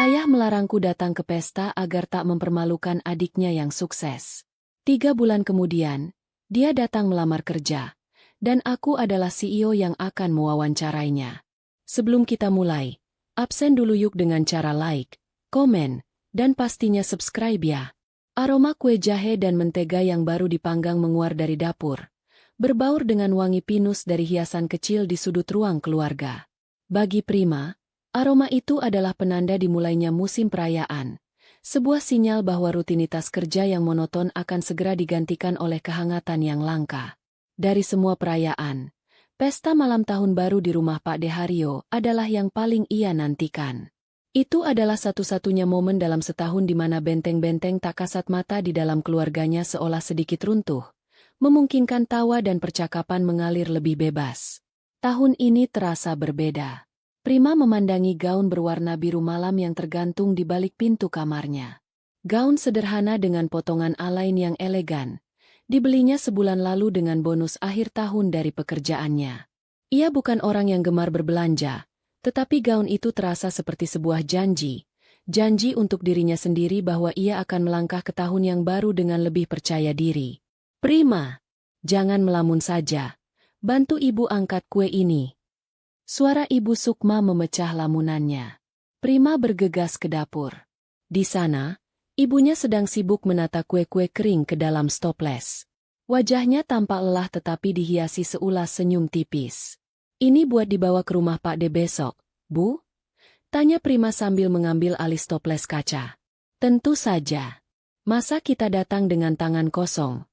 Ayah melarangku datang ke pesta agar tak mempermalukan adiknya yang sukses. 3 bulan kemudian, dia datang melamar kerja, dan aku adalah CEO yang akan mewawancarainya. Sebelum kita mulai, absen dulu yuk dengan cara like, komen, dan pastinya subscribe ya. Aroma kue jahe dan mentega yang baru dipanggang menguar dari dapur, berbaur dengan wangi pinus dari hiasan kecil di sudut ruang keluarga. Bagi Prima, aroma itu adalah penanda dimulainya musim perayaan, sebuah sinyal bahwa rutinitas kerja yang monoton akan segera digantikan oleh kehangatan yang langka. Dari semua perayaan, pesta malam tahun baru di rumah Pak Dehario adalah yang paling ia nantikan. Itu adalah satu-satunya momen dalam setahun di mana benteng-benteng tak kasat mata di dalam keluarganya seolah sedikit runtuh, memungkinkan tawa dan percakapan mengalir lebih bebas. Tahun ini terasa berbeda. Prima memandangi gaun berwarna biru malam yang tergantung di balik pintu kamarnya. Gaun sederhana dengan potongan alain yang elegan. Dibelinya sebulan lalu dengan bonus akhir tahun dari pekerjaannya. Ia bukan orang yang gemar berbelanja, tetapi gaun itu terasa seperti sebuah janji. Janji untuk dirinya sendiri bahwa ia akan melangkah ke tahun yang baru dengan lebih percaya diri. Prima, jangan melamun saja. Bantu ibu angkat kue ini. Suara Ibu Sukma memecah lamunannya. Prima bergegas ke dapur. Di sana, ibunya sedang sibuk menata kue-kue kering ke dalam stoples. Wajahnya tampak lelah tetapi dihiasi seulas senyum tipis. Ini buat dibawa ke rumah Pak De besok, Bu? Tanya Prima sambil mengambil alis toples kaca. Tentu saja. Masa kita datang dengan tangan kosong?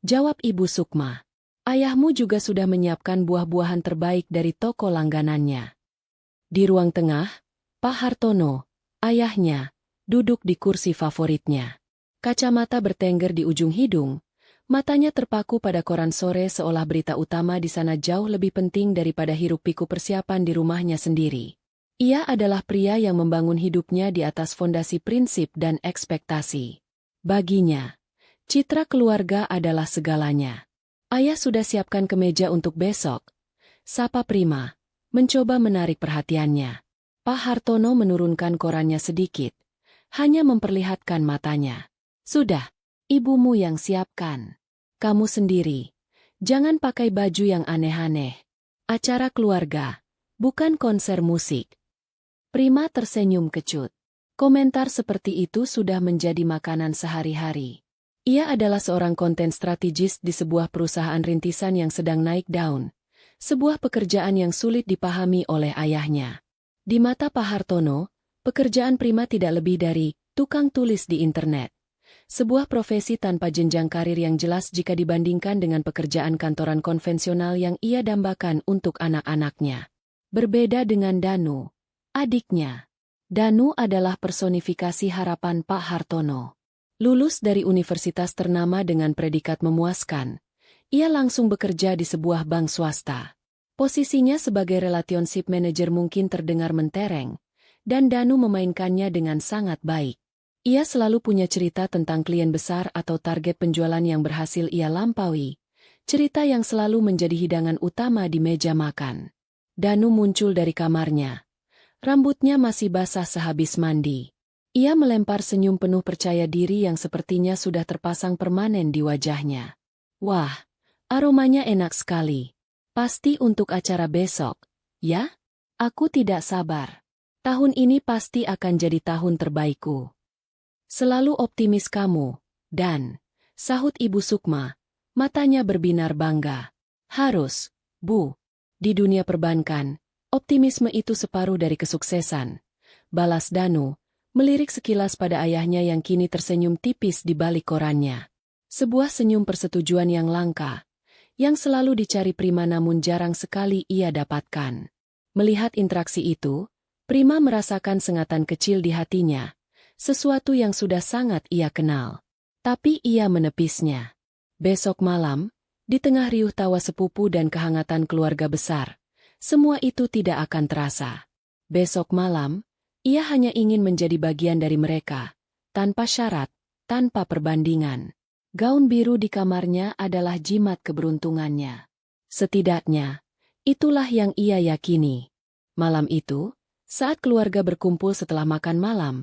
Jawab Ibu Sukma. Ayahmu juga sudah menyiapkan buah-buahan terbaik dari toko langganannya. Di ruang tengah, Pak Hartono, ayahnya, duduk di kursi favoritnya. Kacamata bertengger di ujung hidung, matanya terpaku pada koran sore seolah berita utama di sana jauh lebih penting daripada hiruk-pikuk persiapan di rumahnya sendiri. Ia adalah pria yang membangun hidupnya di atas fondasi prinsip dan ekspektasi. Baginya, citra keluarga adalah segalanya. Ayah sudah siapkan kemeja untuk besok. Sapa Prima, mencoba menarik perhatiannya. Pak Hartono menurunkan korannya sedikit, hanya memperlihatkan matanya. Sudah, ibumu yang siapkan. Kamu sendiri. Jangan pakai baju yang aneh-aneh. Acara keluarga, bukan konser musik. Prima tersenyum kecut. Komentar seperti itu sudah menjadi makanan sehari-hari. Ia adalah seorang konten strategis di sebuah perusahaan rintisan yang sedang naik daun. Sebuah pekerjaan yang sulit dipahami oleh ayahnya. Di mata Pak Hartono, pekerjaan Prima tidak lebih dari tukang tulis di internet. Sebuah profesi tanpa jenjang karir yang jelas jika dibandingkan dengan pekerjaan kantoran konvensional yang ia dambakan untuk anak-anaknya. Berbeda dengan Danu, adiknya. Danu adalah personifikasi harapan Pak Hartono. Lulus dari universitas ternama dengan predikat memuaskan, ia langsung bekerja di sebuah bank swasta. Posisinya sebagai relationship manager mungkin terdengar mentereng, dan Danu memainkannya dengan sangat baik. Ia selalu punya cerita tentang klien besar atau target penjualan yang berhasil ia lampaui, cerita yang selalu menjadi hidangan utama di meja makan. Danu muncul dari kamarnya. Rambutnya masih basah sehabis mandi. Ia melempar senyum penuh percaya diri yang sepertinya sudah terpasang permanen di wajahnya. Wah, aromanya enak sekali. Pasti untuk acara besok, ya? Aku tidak sabar. Tahun ini pasti akan jadi tahun terbaikku. Selalu optimis kamu, Dan, sahut Ibu Sukma, matanya berbinar bangga. Harus, Bu. Di dunia perbankan, optimisme itu separuh dari kesuksesan. Balas Danu, melirik sekilas pada ayahnya yang kini tersenyum tipis di balik korannya. Sebuah senyum persetujuan yang langka, yang selalu dicari Prima namun jarang sekali ia dapatkan. Melihat interaksi itu, Prima merasakan sengatan kecil di hatinya, sesuatu yang sudah sangat ia kenal. Tapi ia menepisnya. Besok malam, di tengah riuh tawa sepupu dan kehangatan keluarga besar, semua itu tidak akan terasa. Besok malam, ia hanya ingin menjadi bagian dari mereka, tanpa syarat, tanpa perbandingan. Gaun biru di kamarnya adalah jimat keberuntungannya. Setidaknya, itulah yang ia yakini. Malam itu, Saat keluarga berkumpul setelah makan malam,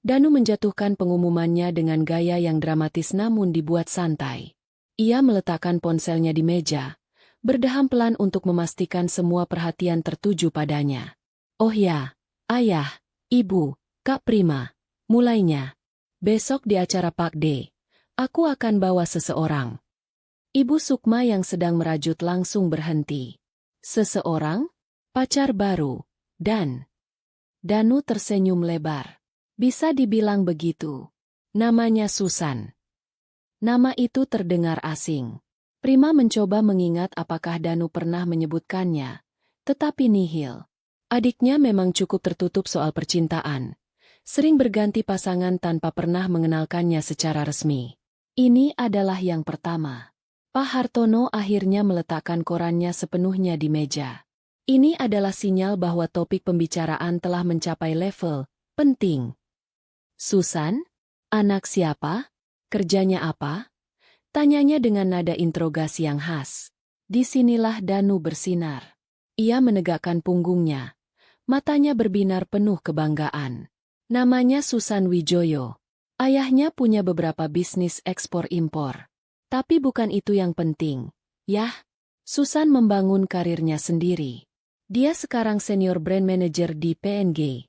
Danu menjatuhkan pengumumannya dengan gaya yang dramatis namun dibuat santai. Ia meletakkan ponselnya di meja, berdeham pelan untuk memastikan semua perhatian tertuju padanya. Oh ya, ayah, ibu, Kak Prima, mulainya. Besok di acara Pak D, aku akan bawa seseorang. Ibu Sukma yang sedang merajut langsung berhenti. Seseorang? Pacar baru, dan Danu tersenyum lebar. Bisa dibilang begitu. Namanya Susan. Nama itu terdengar asing. Prima mencoba mengingat apakah Danu pernah menyebutkannya, tetapi nihil. Adiknya memang cukup tertutup soal percintaan. Sering berganti pasangan tanpa pernah mengenalkannya secara resmi. Ini adalah yang pertama. Pak Hartono akhirnya meletakkan korannya sepenuhnya di meja. Ini adalah sinyal bahwa topik pembicaraan telah mencapai level penting. Susan? Anak siapa? Kerjanya apa? Tanyanya dengan nada interogasi yang khas. Disinilah Danu bersinar. Ia menegakkan punggungnya. Matanya berbinar penuh kebanggaan. Namanya Susan Wijoyo. Ayahnya punya beberapa bisnis ekspor-impor. Tapi bukan itu yang penting. Yah, Susan membangun karirnya sendiri. Dia sekarang senior brand manager di PNG.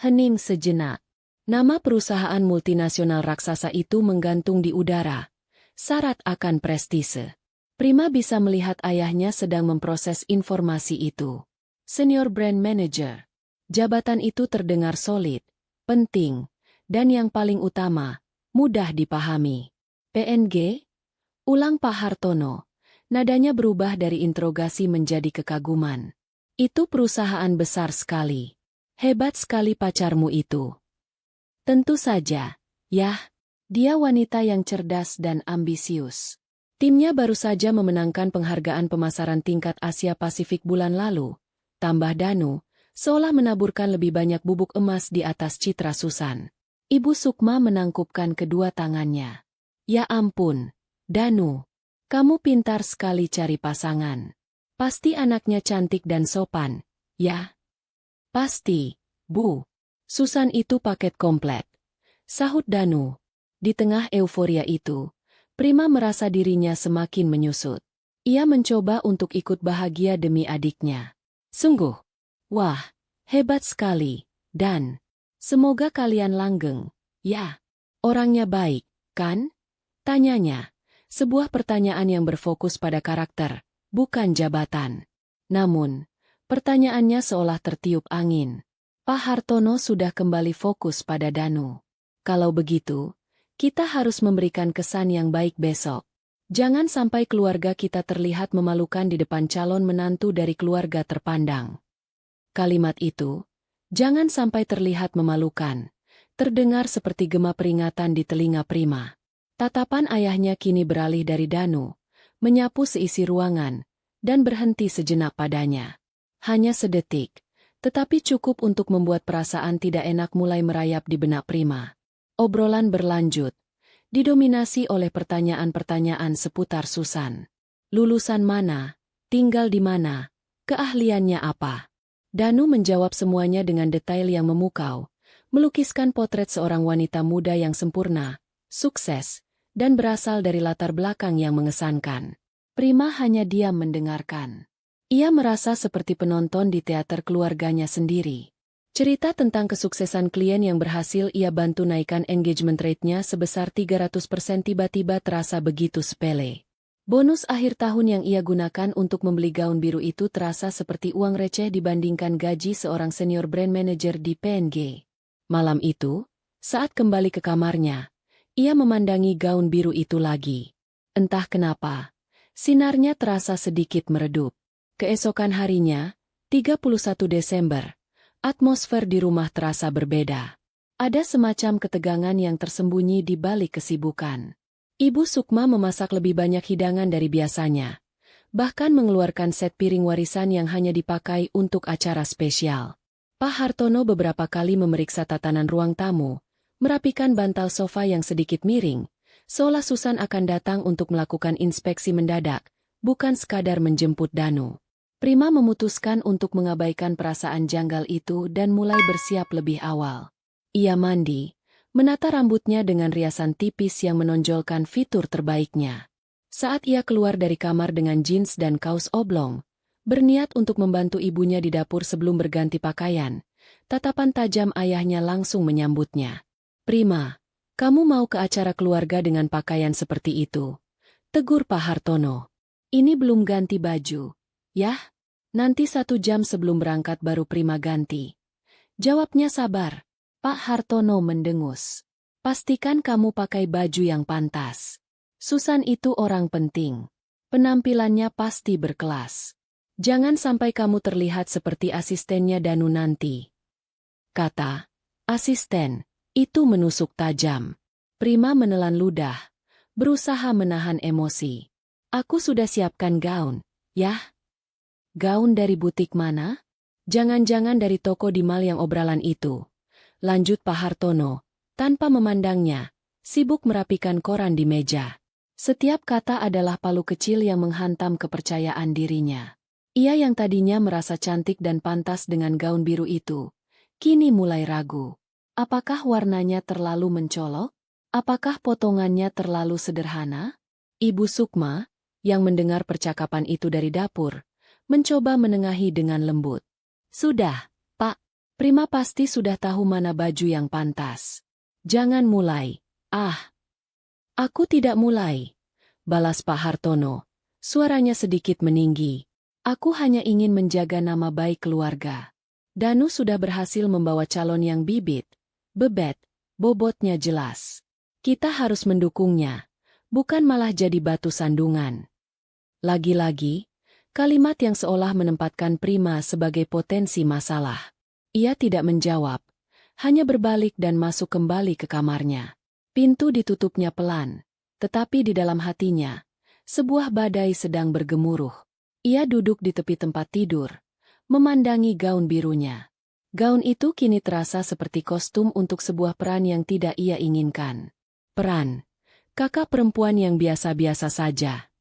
Hening sejenak. Nama perusahaan multinasional raksasa itu menggantung di udara. Syarat akan prestise. Prima bisa melihat ayahnya sedang memproses informasi itu. Senior Brand Manager. Jabatan itu terdengar solid, penting, dan yang paling utama, mudah dipahami. PNG? Ulang Pak Hartono. Nadanya berubah dari interogasi menjadi kekaguman. Itu perusahaan besar sekali. Hebat sekali pacarmu itu. Tentu saja, yah, dia wanita yang cerdas dan ambisius. Timnya baru saja memenangkan penghargaan pemasaran tingkat Asia Pasifik bulan lalu. Tambah Danu, seolah menaburkan lebih banyak bubuk emas di atas citra Susan. Ibu Sukma menangkupkan kedua tangannya. Ya ampun, Danu, kamu pintar sekali cari pasangan. Pasti anaknya cantik dan sopan, ya? Pasti, Bu. Susan itu paket komplit. Sahut Danu. Di tengah euforia itu, Prima merasa dirinya semakin menyusut. Ia mencoba untuk ikut bahagia demi adiknya. Sungguh. Wah, hebat sekali. Dan semoga kalian langgeng. Ya, orangnya baik, kan? Tanyanya. Sebuah pertanyaan yang berfokus pada karakter, bukan jabatan. Namun, pertanyaannya seolah tertiup angin. Pak Hartono sudah kembali fokus pada Danu. Kalau begitu, kita harus memberikan kesan yang baik besok. Jangan sampai keluarga kita terlihat memalukan di depan calon menantu dari keluarga terpandang. Kalimat itu, jangan sampai terlihat memalukan, terdengar seperti gema peringatan di telinga Prima. Tatapan ayahnya kini beralih dari Danu, menyapu seisi ruangan, dan berhenti sejenak padanya. Hanya sedetik. Tetapi cukup untuk membuat perasaan tidak enak mulai merayap di benak Prima. Obrolan berlanjut, didominasi oleh pertanyaan-pertanyaan seputar Susan. Lulusan mana? Tinggal di mana? Keahliannya apa? Danu menjawab semuanya dengan detail yang memukau, melukiskan potret seorang wanita muda yang sempurna, sukses, dan berasal dari latar belakang yang mengesankan. Prima hanya diam mendengarkan. Ia merasa seperti penonton di teater keluarganya sendiri. Cerita tentang kesuksesan klien yang berhasil ia bantu naikkan engagement rate-nya sebesar 300% tiba-tiba terasa begitu sepele. Bonus akhir tahun yang ia gunakan untuk membeli gaun biru itu terasa seperti uang receh dibandingkan gaji seorang senior brand manager di PNG. Malam itu, saat kembali ke kamarnya, ia memandangi gaun biru itu lagi. Entah kenapa, sinarnya terasa sedikit meredup. Keesokan harinya, 31 Desember, atmosfer di rumah terasa berbeda. Ada semacam ketegangan yang tersembunyi di balik kesibukan. Ibu Sukma memasak lebih banyak hidangan dari biasanya, bahkan mengeluarkan set piring warisan yang hanya dipakai untuk acara spesial. Pak Hartono beberapa kali memeriksa tatanan ruang tamu, merapikan bantal sofa yang sedikit miring, seolah Susan akan datang untuk melakukan inspeksi mendadak, bukan sekadar menjemput Danu. Prima memutuskan untuk mengabaikan perasaan janggal itu dan mulai bersiap lebih awal. Ia mandi, menata rambutnya dengan riasan tipis yang menonjolkan fitur terbaiknya. Saat ia keluar dari kamar dengan jeans dan kaos oblong, berniat untuk membantu ibunya di dapur sebelum berganti pakaian, tatapan tajam ayahnya langsung menyambutnya. "Prima, kamu mau ke acara keluarga dengan pakaian seperti itu?" tegur Pak Hartono. "Ini belum ganti baju. Yah, nanti 1 jam sebelum berangkat baru Prima ganti." Jawabnya sabar. Pak Hartono mendengus. "Pastikan kamu pakai baju yang pantas. Susan itu orang penting. Penampilannya pasti berkelas. Jangan sampai kamu terlihat seperti asistennya Danu nanti," kata asisten. Itu menusuk tajam. Prima menelan ludah, berusaha menahan emosi. "Aku sudah siapkan gaun, yah." "Gaun dari butik mana?" "Jangan-jangan dari toko di mal yang obralan itu," lanjut Pak Hartono, tanpa memandangnya, sibuk merapikan koran di meja. Setiap kata adalah palu kecil yang menghantam kepercayaan dirinya. Ia yang tadinya merasa cantik dan pantas dengan gaun biru itu, kini mulai ragu. Apakah warnanya terlalu mencolok? Apakah potongannya terlalu sederhana? Ibu Sukma, yang mendengar percakapan itu dari dapur, mencoba menengahi dengan lembut. "Sudah, Pak. Prima pasti sudah tahu mana baju yang pantas. Jangan mulai." "Ah, aku tidak mulai," balas Pak Hartono. Suaranya sedikit meninggi. "Aku hanya ingin menjaga nama baik keluarga. Danu sudah berhasil membawa calon yang bibit, bebet, bobotnya jelas. Kita harus mendukungnya, bukan malah jadi batu sandungan." Lagi-lagi, kalimat yang seolah menempatkan Prima sebagai potensi masalah. Ia tidak menjawab, hanya berbalik dan masuk kembali ke kamarnya. Pintu ditutupnya pelan, tetapi di dalam hatinya, sebuah badai sedang bergemuruh. Ia duduk di tepi tempat tidur, memandangi gaun birunya. Gaun itu kini terasa seperti kostum untuk sebuah peran yang tidak ia inginkan. Peran kakak perempuan yang biasa-biasa saja.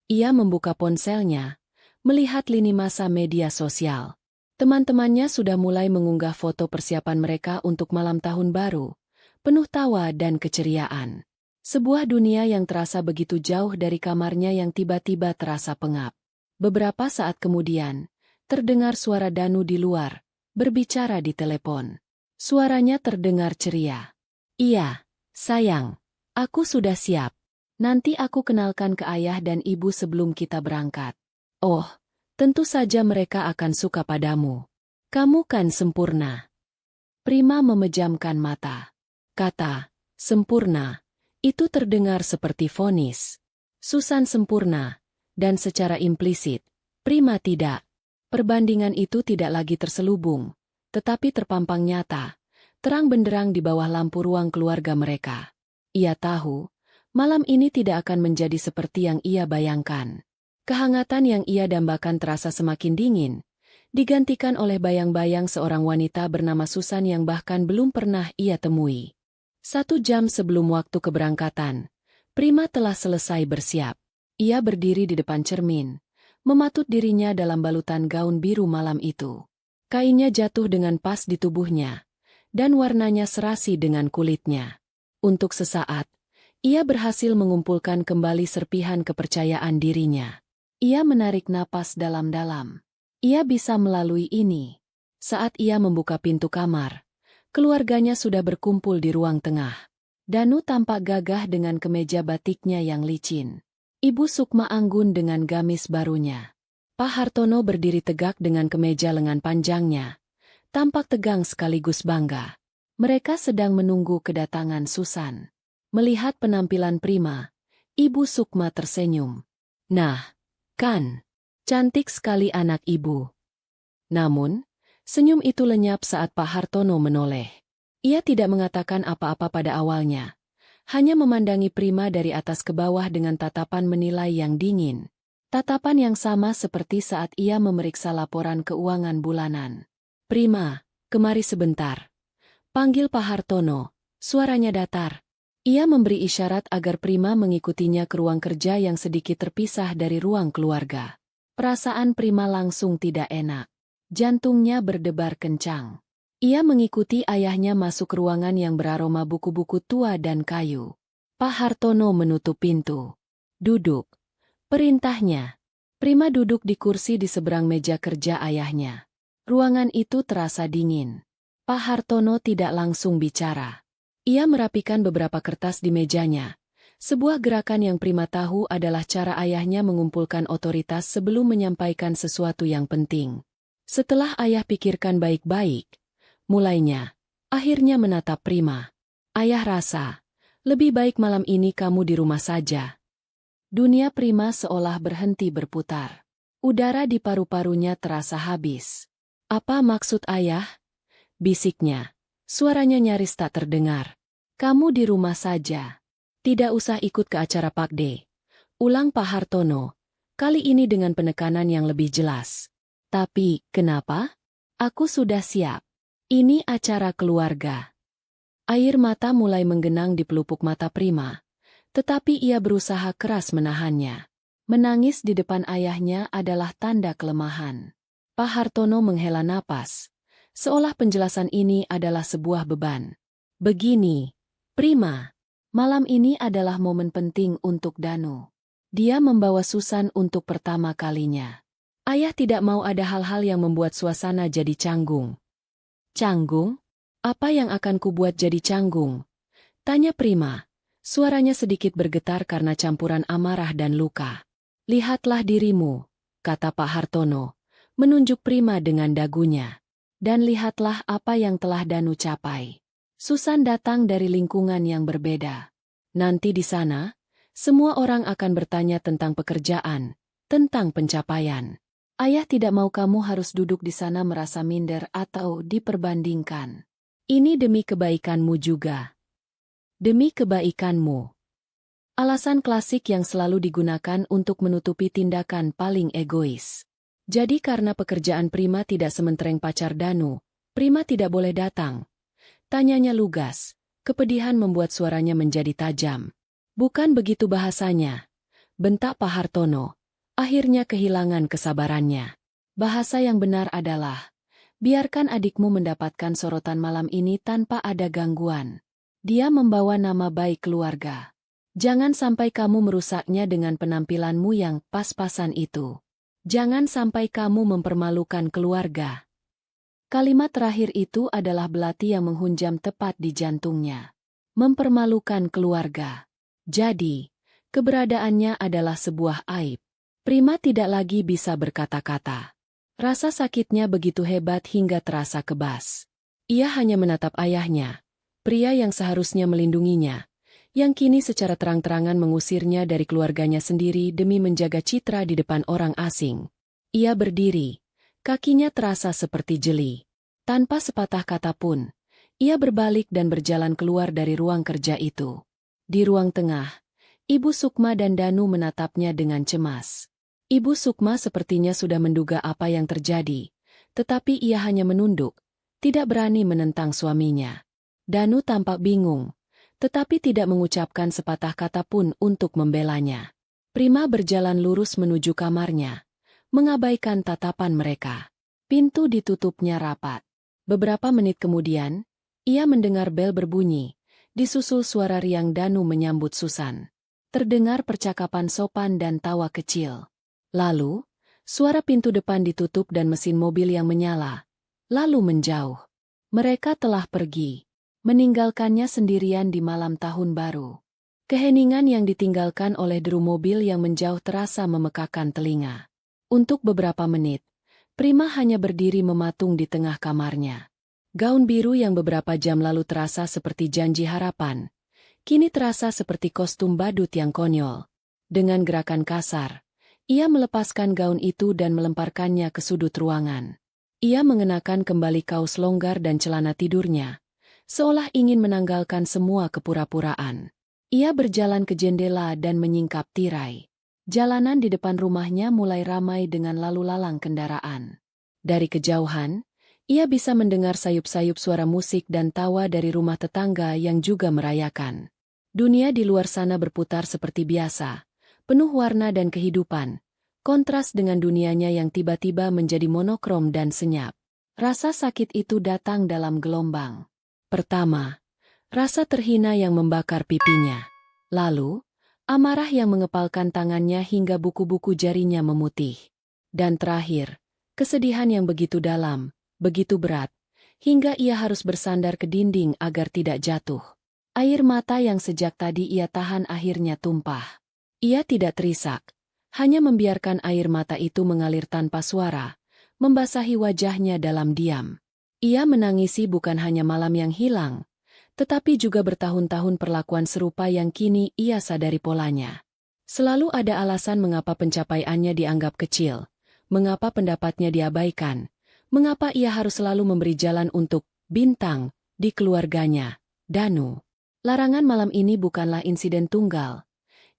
Ia membuka ponselnya, melihat lini masa media sosial. Teman-temannya sudah mulai mengunggah foto persiapan mereka untuk malam tahun baru, penuh tawa dan keceriaan. Sebuah dunia yang terasa begitu jauh dari kamarnya yang tiba-tiba terasa pengap. Beberapa saat kemudian, terdengar suara Danu di luar, berbicara di telepon. Suaranya terdengar ceria. "Iya, sayang, aku sudah siap. Nanti aku kenalkan ke ayah dan ibu sebelum kita berangkat." "Oh, tentu saja mereka akan suka padamu. Kamu kan sempurna." Prima memejamkan mata. Kata, "sempurna," itu terdengar seperti vonis. Susan sempurna, dan secara implisit, Prima tidak. Perbandingan itu tidak lagi terselubung, tetapi terpampang nyata, terang benderang di bawah lampu ruang keluarga mereka. Ia tahu, malam ini tidak akan menjadi seperti yang ia bayangkan. Kehangatan yang ia dambakan terasa semakin dingin, digantikan oleh bayang-bayang seorang wanita bernama Susan yang bahkan belum pernah ia temui. 1 jam sebelum waktu keberangkatan, Prima telah selesai bersiap. Ia berdiri di depan cermin, mematut dirinya dalam balutan gaun biru malam itu. Kainnya jatuh dengan pas di tubuhnya, dan warnanya serasi dengan kulitnya. Untuk sesaat, ia berhasil mengumpulkan kembali serpihan kepercayaan dirinya. Ia menarik napas dalam-dalam. Ia bisa melalui ini. Saat ia membuka pintu kamar, keluarganya sudah berkumpul di ruang tengah. Danu tampak gagah dengan kemeja batiknya yang licin. Ibu Sukma anggun dengan gamis barunya. Pak Hartono berdiri tegak dengan kemeja lengan panjangnya, tampak tegang sekaligus bangga. Mereka sedang menunggu kedatangan Susan. Melihat penampilan Prima, Ibu Sukma tersenyum. "Nah, kan, cantik sekali anak ibu." Namun, senyum itu lenyap saat Pak Hartono menoleh. Ia tidak mengatakan apa-apa pada awalnya. Hanya memandangi Prima dari atas ke bawah dengan tatapan menilai yang dingin. Tatapan yang sama seperti saat ia memeriksa laporan keuangan bulanan. "Prima, kemari sebentar," panggil Pak Hartono, suaranya datar. Ia memberi isyarat agar Prima mengikutinya ke ruang kerja yang sedikit terpisah dari ruang keluarga. Perasaan Prima langsung tidak enak. Jantungnya berdebar kencang. Ia mengikuti ayahnya masuk ruangan yang beraroma buku-buku tua dan kayu. Pak Hartono menutup pintu. Duduk. Perintahnya. Prima duduk di kursi di seberang meja kerja ayahnya. Ruangan itu terasa dingin. Pak Hartono tidak langsung bicara. Ia merapikan beberapa kertas di mejanya. Sebuah gerakan yang Prima tahu adalah cara ayahnya mengumpulkan otoritas sebelum menyampaikan sesuatu yang penting. Setelah ayah pikirkan baik-baik, mulainya, akhirnya menatap Prima. Ayah rasa, lebih baik malam ini kamu di rumah saja. Dunia Prima seolah berhenti berputar. Udara di paru-parunya terasa habis. Apa maksud ayah? Bisiknya. Suaranya nyaris tak terdengar. Kamu di rumah saja. Tidak usah ikut ke acara Pak D. Ulang Pak Hartono. Kali ini dengan penekanan yang lebih jelas. Tapi, kenapa? Aku sudah siap. Ini acara keluarga. Air mata mulai menggenang di pelupuk mata Prima. Tetapi ia berusaha keras menahannya. Menangis di depan ayahnya adalah tanda kelemahan. Pak Hartono menghela napas. Seolah penjelasan ini adalah sebuah beban. Begini, Prima. Malam ini adalah momen penting untuk Danu. Dia membawa Susan untuk pertama kalinya. Ayah tidak mau ada hal-hal yang membuat suasana jadi canggung. Canggung? Apa yang akan kubuat jadi canggung? Tanya Prima. Suaranya sedikit bergetar karena campuran amarah dan luka. Lihatlah dirimu, kata Pak Hartono, menunjuk Prima dengan dagunya. Dan lihatlah apa yang telah Danu capai. Susan datang dari lingkungan yang berbeda. Nanti di sana, semua orang akan bertanya tentang pekerjaan, tentang pencapaian. Ayah tidak mau kamu harus duduk di sana merasa minder atau diperbandingkan. Ini demi kebaikanmu juga. Demi kebaikanmu. Alasan klasik yang selalu digunakan untuk menutupi tindakan paling egois. Jadi karena pekerjaan Prima tidak sementereng pacar Danu, Prima tidak boleh datang. Tanyanya lugas, kepedihan membuat suaranya menjadi tajam. Bukan begitu bahasanya. Bentak Pak Hartono. Akhirnya kehilangan kesabarannya. Bahasa yang benar adalah, biarkan adikmu mendapatkan sorotan malam ini tanpa ada gangguan. Dia membawa nama baik keluarga. Jangan sampai kamu merusaknya dengan penampilanmu yang pas-pasan itu. Jangan sampai kamu mempermalukan keluarga. Kalimat terakhir itu adalah belati yang menghunjam tepat di jantungnya. Mempermalukan keluarga. Jadi, keberadaannya adalah sebuah aib. Prima tidak lagi bisa berkata-kata. Rasa sakitnya begitu hebat hingga terasa kebas. Ia hanya menatap ayahnya, pria yang seharusnya melindunginya, yang kini secara terang-terangan mengusirnya dari keluarganya sendiri demi menjaga citra di depan orang asing. Ia berdiri, kakinya terasa seperti jeli. Tanpa sepatah kata pun, ia berbalik dan berjalan keluar dari ruang kerja itu. Di ruang tengah, Ibu Sukma dan Danu menatapnya dengan cemas. Ibu Sukma sepertinya sudah menduga apa yang terjadi, tetapi ia hanya menunduk, tidak berani menentang suaminya. Danu tampak bingung, tetapi tidak mengucapkan sepatah kata pun untuk membelanya. Prima berjalan lurus menuju kamarnya, mengabaikan tatapan mereka. Pintu ditutupnya rapat. Beberapa menit kemudian, ia mendengar bel berbunyi, disusul suara riang Danu menyambut Susan. Terdengar percakapan sopan dan tawa kecil. Lalu, suara pintu depan ditutup dan mesin mobil yang menyala. Lalu menjauh. Mereka telah pergi, meninggalkannya sendirian di malam tahun baru. Keheningan yang ditinggalkan oleh deru mobil yang menjauh terasa memekakan telinga. Untuk beberapa menit, Prima hanya berdiri mematung di tengah kamarnya. Gaun biru yang beberapa jam lalu terasa seperti janji harapan, kini terasa seperti kostum badut yang konyol. Dengan gerakan kasar, ia melepaskan gaun itu dan melemparkannya ke sudut ruangan. Ia mengenakan kembali kaos longgar dan celana tidurnya, seolah ingin menanggalkan semua kepura-puraan. Ia berjalan ke jendela dan menyingkap tirai. Jalanan di depan rumahnya mulai ramai dengan lalu lalang kendaraan. Dari kejauhan, ia bisa mendengar sayup-sayup suara musik dan tawa dari rumah tetangga yang juga merayakan. Dunia di luar sana berputar seperti biasa, penuh warna dan kehidupan, kontras dengan dunianya yang tiba-tiba menjadi monokrom dan senyap. Rasa sakit itu datang dalam gelombang. Pertama, rasa terhina yang membakar pipinya. Lalu, amarah yang mengepalkan tangannya hingga buku-buku jarinya memutih. Dan terakhir, kesedihan yang begitu dalam, begitu berat, hingga ia harus bersandar ke dinding agar tidak jatuh. Air mata yang sejak tadi ia tahan akhirnya tumpah. Ia tidak terisak, hanya membiarkan air mata itu mengalir tanpa suara, membasahi wajahnya dalam diam. Ia menangisi bukan hanya malam yang hilang, tetapi juga bertahun-tahun perlakuan serupa yang kini ia sadari polanya. Selalu ada alasan mengapa pencapaiannya dianggap kecil, mengapa pendapatnya diabaikan, mengapa ia harus selalu memberi jalan untuk bintang di keluarganya. Danu. Larangan malam ini bukanlah insiden tunggal.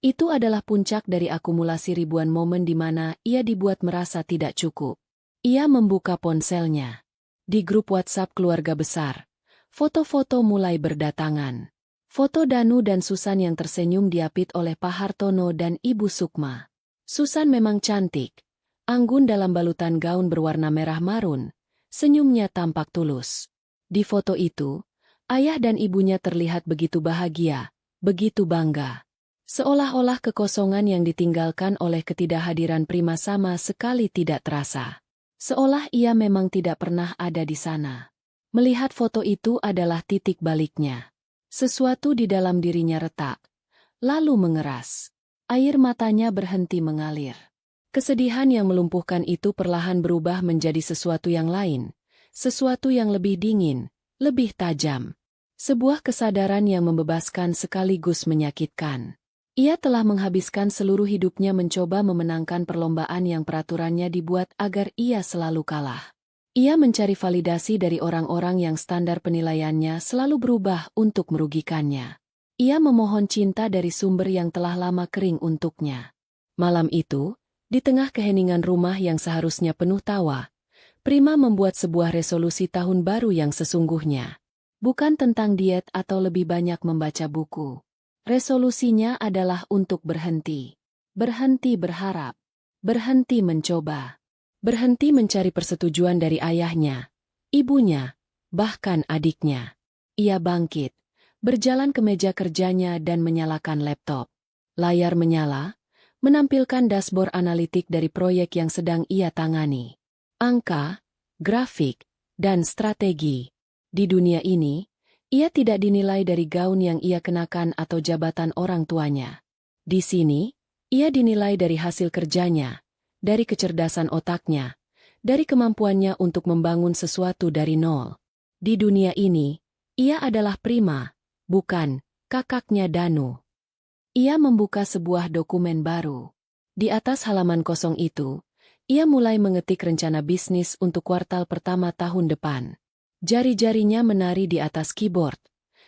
Itu adalah puncak dari akumulasi ribuan momen di mana ia dibuat merasa tidak cukup. Ia membuka ponselnya. Di grup WhatsApp keluarga besar, foto-foto mulai berdatangan. Foto Danu dan Susan yang tersenyum diapit oleh Pak Hartono dan Ibu Sukma. Susan memang cantik, anggun dalam balutan gaun berwarna merah marun, senyumnya tampak tulus. Di foto itu, ayah dan ibunya terlihat begitu bahagia, begitu bangga. Seolah-olah kekosongan yang ditinggalkan oleh ketidakhadiran Prima sama sekali tidak terasa. Seolah ia memang tidak pernah ada di sana. Melihat foto itu adalah titik baliknya. Sesuatu di dalam dirinya retak, lalu mengeras. Air matanya berhenti mengalir. Kesedihan yang melumpuhkan itu perlahan berubah menjadi sesuatu yang lain, sesuatu yang lebih dingin, lebih tajam. Sebuah kesadaran yang membebaskan sekaligus menyakitkan. Ia telah menghabiskan seluruh hidupnya mencoba memenangkan perlombaan yang peraturannya dibuat agar ia selalu kalah. Ia mencari validasi dari orang-orang yang standar penilaiannya selalu berubah untuk merugikannya. Ia memohon cinta dari sumber yang telah lama kering untuknya. Malam itu, di tengah keheningan rumah yang seharusnya penuh tawa, Prima membuat sebuah resolusi tahun baru yang sesungguhnya. Bukan tentang diet atau lebih banyak membaca buku. Resolusinya adalah untuk berhenti. Berhenti berharap. Berhenti mencoba. Berhenti mencari persetujuan dari ayahnya, ibunya, bahkan adiknya. Ia bangkit, berjalan ke meja kerjanya dan menyalakan laptop. Layar menyala, menampilkan dashboard analitik dari proyek yang sedang ia tangani. Angka, grafik, dan strategi. Di dunia ini, ia tidak dinilai dari gaun yang ia kenakan atau jabatan orang tuanya. Di sini, ia dinilai dari hasil kerjanya, dari kecerdasan otaknya, dari kemampuannya untuk membangun sesuatu dari nol. Di dunia ini, ia adalah Prima, bukan kakaknya Danu. Ia membuka sebuah dokumen baru. Di atas halaman kosong itu, ia mulai mengetik rencana bisnis untuk kuartal pertama tahun depan. Jari-jarinya menari di atas keyboard.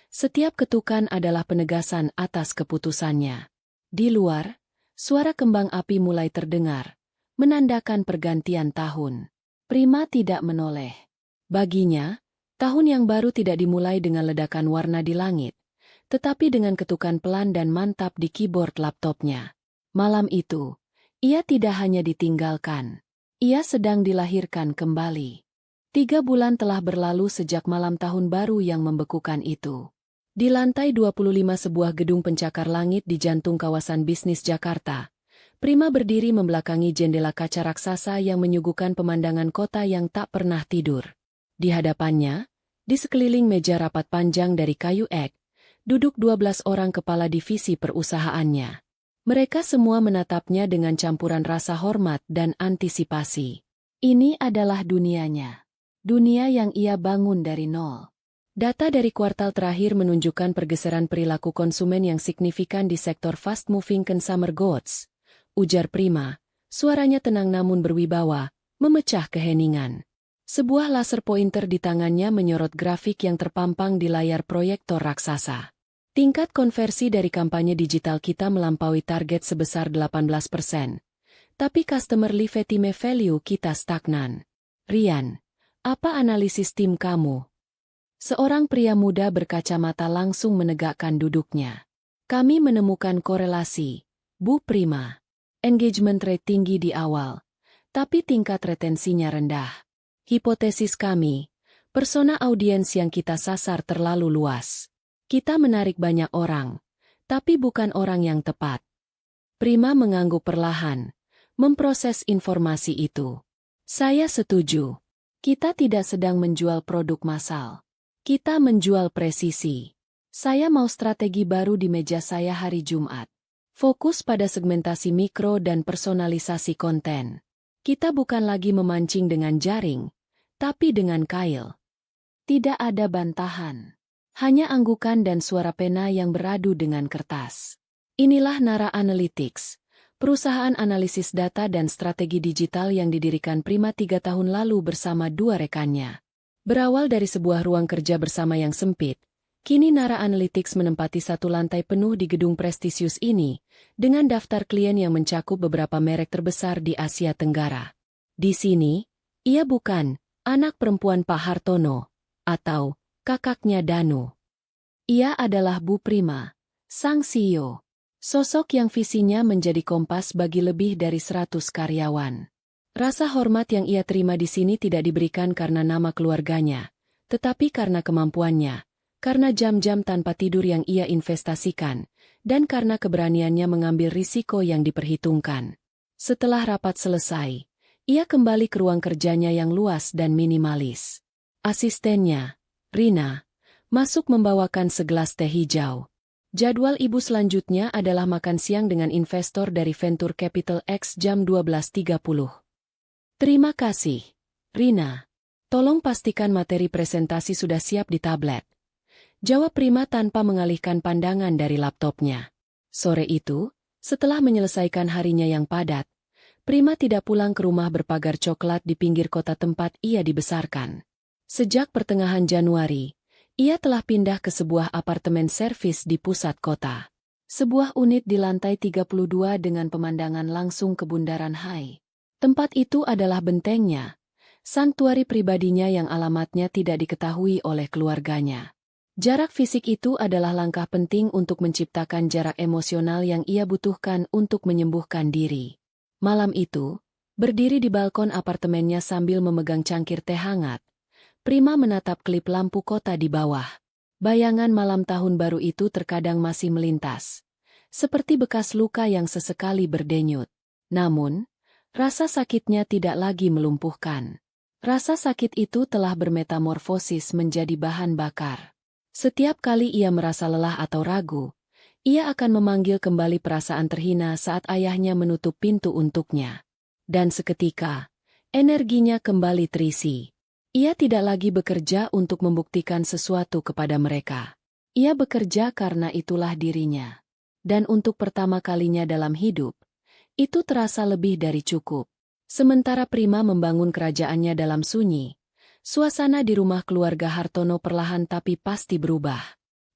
Setiap ketukan adalah penegasan atas keputusannya. Di luar, suara kembang api mulai terdengar, menandakan pergantian tahun. Prima tidak menoleh. Baginya, tahun yang baru tidak dimulai dengan ledakan warna di langit, tetapi dengan ketukan pelan dan mantap di keyboard laptopnya. Malam itu, ia tidak hanya ditinggalkan. Ia sedang dilahirkan kembali. 3 bulan telah berlalu sejak malam tahun baru yang membekukan itu. Di lantai 25 sebuah gedung pencakar langit di jantung kawasan bisnis Jakarta, Prima berdiri membelakangi jendela kaca raksasa yang menyuguhkan pemandangan kota yang tak pernah tidur. Di hadapannya, di sekeliling meja rapat panjang dari kayu ek, duduk 12 orang kepala divisi perusahaannya. Mereka semua menatapnya dengan campuran rasa hormat dan antisipasi. Ini adalah dunianya. Dunia yang ia bangun dari nol. Data dari kuartal terakhir menunjukkan pergeseran perilaku konsumen yang signifikan di sektor fast-moving consumer goods. Ujar Prima, suaranya tenang namun berwibawa, memecah keheningan. Sebuah laser pointer di tangannya menyorot grafik yang terpampang di layar proyektor raksasa. Tingkat konversi dari kampanye digital kita melampaui target sebesar 18%. Tapi customer lifetime value kita stagnan. Rian, apa analisis tim kamu? Seorang pria muda berkacamata langsung menegakkan duduknya. Kami menemukan korelasi, Bu Prima. engagement rate tinggi di awal, tapi tingkat retensinya rendah. Hipotesis kami, persona audiens yang kita sasar terlalu luas. Kita menarik banyak orang, tapi bukan orang yang tepat. Prima mengangguk perlahan, memproses informasi itu. Saya setuju. Kita tidak sedang menjual produk massal. Kita menjual presisi. Saya mau strategi baru di meja saya hari Jumat. Fokus pada segmentasi mikro dan personalisasi konten. Kita bukan lagi memancing dengan jaring, tapi dengan kail. Tidak ada bantahan. Hanya anggukan dan suara pena yang beradu dengan kertas. Inilah Nara Analytics, perusahaan analisis data dan strategi digital yang didirikan Prima 3 tahun lalu bersama 2 rekannya. Berawal dari sebuah ruang kerja bersama yang sempit, kini Nara Analytics menempati satu lantai penuh di gedung prestisius ini, dengan daftar klien yang mencakup beberapa merek terbesar di Asia Tenggara. Di sini, ia bukan anak perempuan Pak Hartono, atau kakaknya Danu. Ia adalah Bu Prima, sang CEO. Sosok yang visinya menjadi kompas bagi lebih dari 100 karyawan. Rasa hormat yang ia terima di sini tidak diberikan karena nama keluarganya, tetapi karena kemampuannya, karena jam-jam tanpa tidur yang ia investasikan, dan karena keberaniannya mengambil risiko yang diperhitungkan. Setelah rapat selesai, ia kembali ke ruang kerjanya yang luas dan minimalis. Asistennya, Rina, masuk membawakan segelas teh hijau. Jadwal ibu selanjutnya adalah makan siang dengan investor dari Venture Capital X jam 12.30. Terima kasih, Rina. Tolong pastikan materi presentasi sudah siap di tablet. Jawab Prima tanpa mengalihkan pandangan dari laptopnya. Sore itu, setelah menyelesaikan harinya yang padat, Prima tidak pulang ke rumah berpagar coklat di pinggir kota tempat ia dibesarkan. Sejak pertengahan Januari, ia telah pindah ke sebuah apartemen servis di pusat kota. Sebuah unit di lantai 32 dengan pemandangan langsung ke Bundaran Hai. Tempat itu adalah bentengnya, sanktuari pribadinya yang alamatnya tidak diketahui oleh keluarganya. Jarak fisik itu adalah langkah penting untuk menciptakan jarak emosional yang ia butuhkan untuk menyembuhkan diri. Malam itu, berdiri di balkon apartemennya sambil memegang cangkir teh hangat, Prima menatap klip lampu kota di bawah. Bayangan malam tahun baru itu terkadang masih melintas, seperti bekas luka yang sesekali berdenyut. Namun, rasa sakitnya tidak lagi melumpuhkan. Rasa sakit itu telah bermetamorfosis menjadi bahan bakar. Setiap kali ia merasa lelah atau ragu, ia akan memanggil kembali perasaan terhina saat ayahnya menutup pintu untuknya. Dan seketika, energinya kembali terisi. Ia tidak lagi bekerja untuk membuktikan sesuatu kepada mereka. Ia bekerja karena itulah dirinya. Dan untuk pertama kalinya dalam hidup, itu terasa lebih dari cukup. Sementara Prima membangun kerajaannya dalam sunyi, suasana di rumah keluarga Hartono perlahan tapi pasti berubah.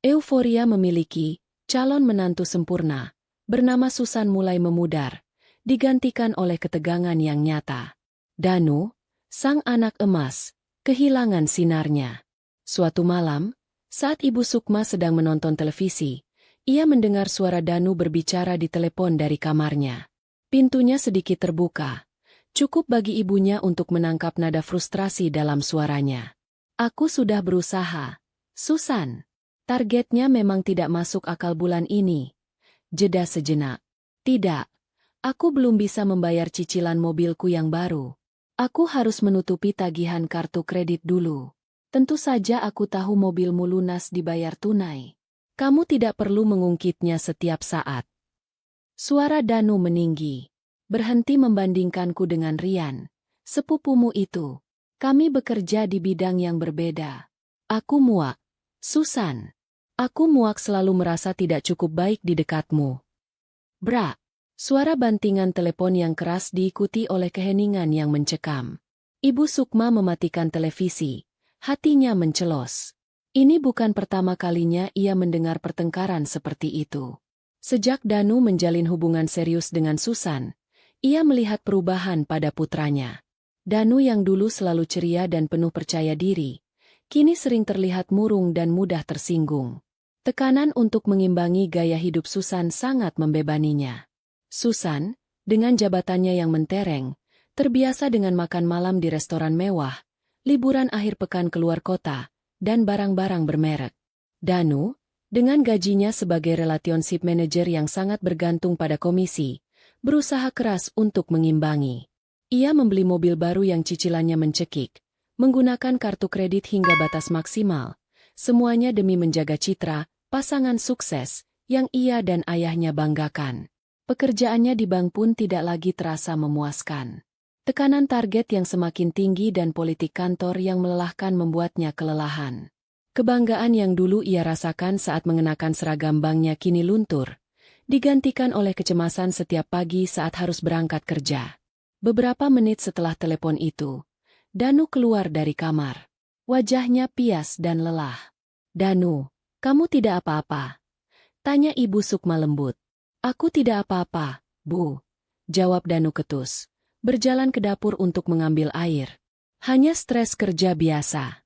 Euforia memiliki calon menantu sempurna, bernama Susan mulai memudar, digantikan oleh ketegangan yang nyata. Danu, sang anak emas, kehilangan sinarnya. Suatu malam, saat Ibu Sukma sedang menonton televisi, ia mendengar suara Danu berbicara di telepon dari kamarnya. Pintunya sedikit terbuka, cukup bagi ibunya untuk menangkap nada frustrasi dalam suaranya. Aku sudah berusaha, Susan. Targetnya memang tidak masuk akal bulan ini. Jeda sejenak. Tidak, aku belum bisa membayar cicilan mobilku yang baru. Aku harus menutupi tagihan kartu kredit dulu. Tentu saja aku tahu mobilmu lunas dibayar tunai. Kamu tidak perlu mengungkitnya setiap saat. Suara Danu meninggi. Berhenti membandingkanku dengan Rian, sepupumu itu. Kami bekerja di bidang yang berbeda. Aku muak. Susan. Aku muak selalu merasa tidak cukup baik di dekatmu. Bra. Suara bantingan telepon yang keras diikuti oleh keheningan yang mencekam. Ibu Sukma mematikan televisi. Hatinya mencelos. Ini bukan pertama kalinya ia mendengar pertengkaran seperti itu. Sejak Danu menjalin hubungan serius dengan Susan, ia melihat perubahan pada putranya. Danu yang dulu selalu ceria dan penuh percaya diri, kini sering terlihat murung dan mudah tersinggung. Tekanan untuk mengimbangi gaya hidup Susan sangat membebaninya. Susan, Dengan jabatannya yang mentereng, terbiasa dengan makan malam di restoran mewah, liburan akhir pekan keluar kota, dan barang-barang bermerek. Danu, dengan gajinya sebagai relationship manager yang sangat bergantung pada komisi, berusaha keras untuk mengimbangi. Ia membeli mobil baru yang cicilannya mencekik, menggunakan kartu kredit hingga batas maksimal, semuanya demi menjaga citra pasangan sukses yang ia dan ayahnya banggakan. Pekerjaannya di bank pun tidak lagi terasa memuaskan. Tekanan target yang semakin tinggi dan politik kantor yang melelahkan membuatnya kelelahan. Kebanggaan yang dulu ia rasakan saat mengenakan seragam banknya kini luntur, digantikan oleh kecemasan setiap pagi saat harus berangkat kerja. Beberapa menit setelah telepon itu, Danu keluar dari kamar. Wajahnya pias dan lelah. "Danu, kamu tidak apa-apa?" tanya Ibu Sukma lembut. "Aku tidak apa-apa, Bu," jawab Danu ketus, berjalan ke dapur untuk mengambil air. "Hanya stres kerja biasa."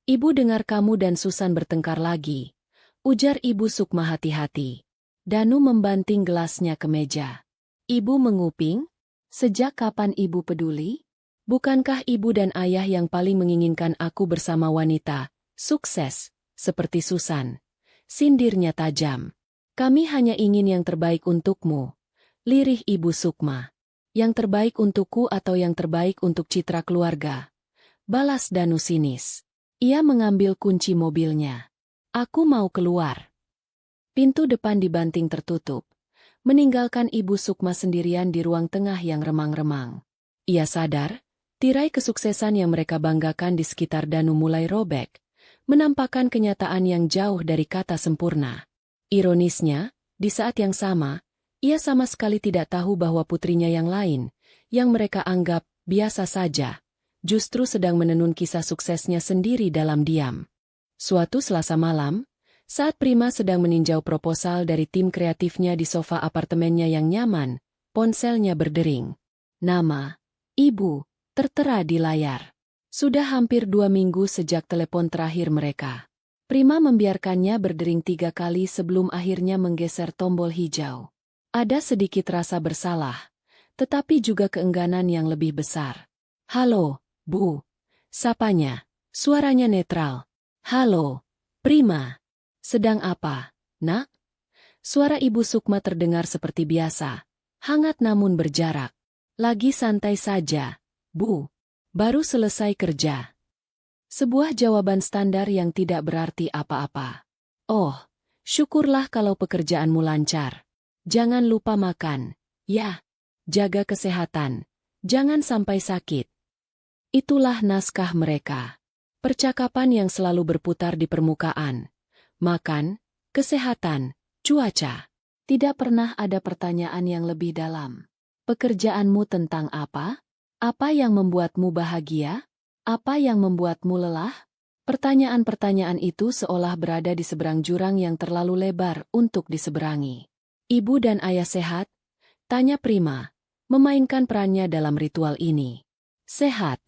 "Ibu dengar kamu dan Susan bertengkar lagi," ujar Ibu Sukma hati-hati. Danu membanting gelasnya ke meja. "Ibu menguping? Sejak kapan Ibu peduli? Bukankah Ibu dan Ayah yang paling menginginkan aku bersama wanita sukses seperti Susan?" Sindirnya tajam. "Kami hanya ingin yang terbaik untukmu," lirih Ibu Sukma. "Yang terbaik untukku atau yang terbaik untuk citra keluarga?" balas Danu sinis. Ia mengambil kunci mobilnya. "Aku mau keluar." Pintu depan dibanting tertutup, meninggalkan Ibu Sukma sendirian di ruang tengah yang remang-remang. Ia sadar, tirai kesuksesan yang mereka banggakan di sekitar Danu mulai robek, menampakkan kenyataan yang jauh dari kata sempurna. Ironisnya, di saat yang sama, ia sama sekali tidak tahu bahwa putrinya yang lain, yang mereka anggap biasa saja, justru sedang menenun kisah suksesnya sendiri dalam diam. Suatu Selasa malam, saat Prima sedang meninjau proposal dari tim kreatifnya di sofa apartemennya yang nyaman, ponselnya berdering. Nama, Ibu, tertera di layar. Sudah hampir 2 minggu sejak telepon terakhir mereka. Prima membiarkannya berdering 3 kali sebelum akhirnya menggeser tombol hijau. Ada sedikit rasa bersalah, tetapi juga keengganan yang lebih besar. "Halo, Bu," sapanya. Suaranya netral. "Halo, Prima. Sedang apa, Nak?" Suara Ibu Sukma terdengar seperti biasa, hangat namun berjarak. "Lagi santai saja, Bu. Baru selesai kerja." Sebuah jawaban standar yang tidak berarti apa-apa. "Oh, syukurlah kalau pekerjaanmu lancar. Jangan lupa makan, ya. Jaga kesehatan. Jangan sampai sakit." Itulah naskah mereka. Percakapan yang selalu berputar di permukaan. Makan, kesehatan, cuaca. Tidak pernah ada pertanyaan yang lebih dalam. "Pekerjaanmu tentang apa? Apa yang membuatmu bahagia? Apa yang membuatmu lelah?" Pertanyaan-pertanyaan itu seolah berada di seberang jurang yang terlalu lebar untuk diseberangi. "Ibu dan Ayah sehat?" tanya Prima, memainkan perannya dalam ritual ini. "Sehat.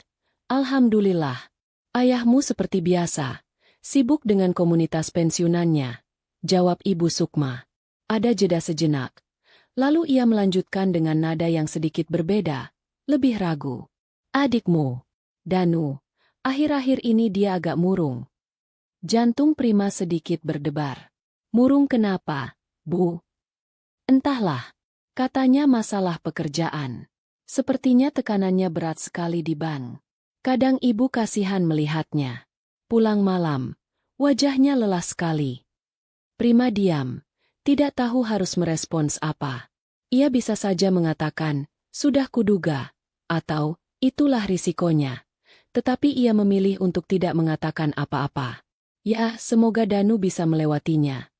Alhamdulillah. Ayahmu seperti biasa, sibuk dengan komunitas pensiunannya," jawab Ibu Sukma. Ada jeda sejenak. Lalu ia melanjutkan dengan nada yang sedikit berbeda, lebih ragu. "Adikmu, Danu, akhir-akhir ini dia agak murung." Jantung Prima sedikit berdebar. "Murung kenapa, Bu?" "Entahlah. Katanya masalah pekerjaan. Sepertinya tekanannya berat sekali di bank. Kadang Ibu kasihan melihatnya. Pulang malam, wajahnya lelah sekali." Prima diam, tidak tahu harus merespons apa. Ia bisa saja mengatakan, "Sudah kuduga," atau "Itulah risikonya." Tetapi ia memilih untuk tidak mengatakan apa-apa. Ya, semoga Danu bisa melewatinya.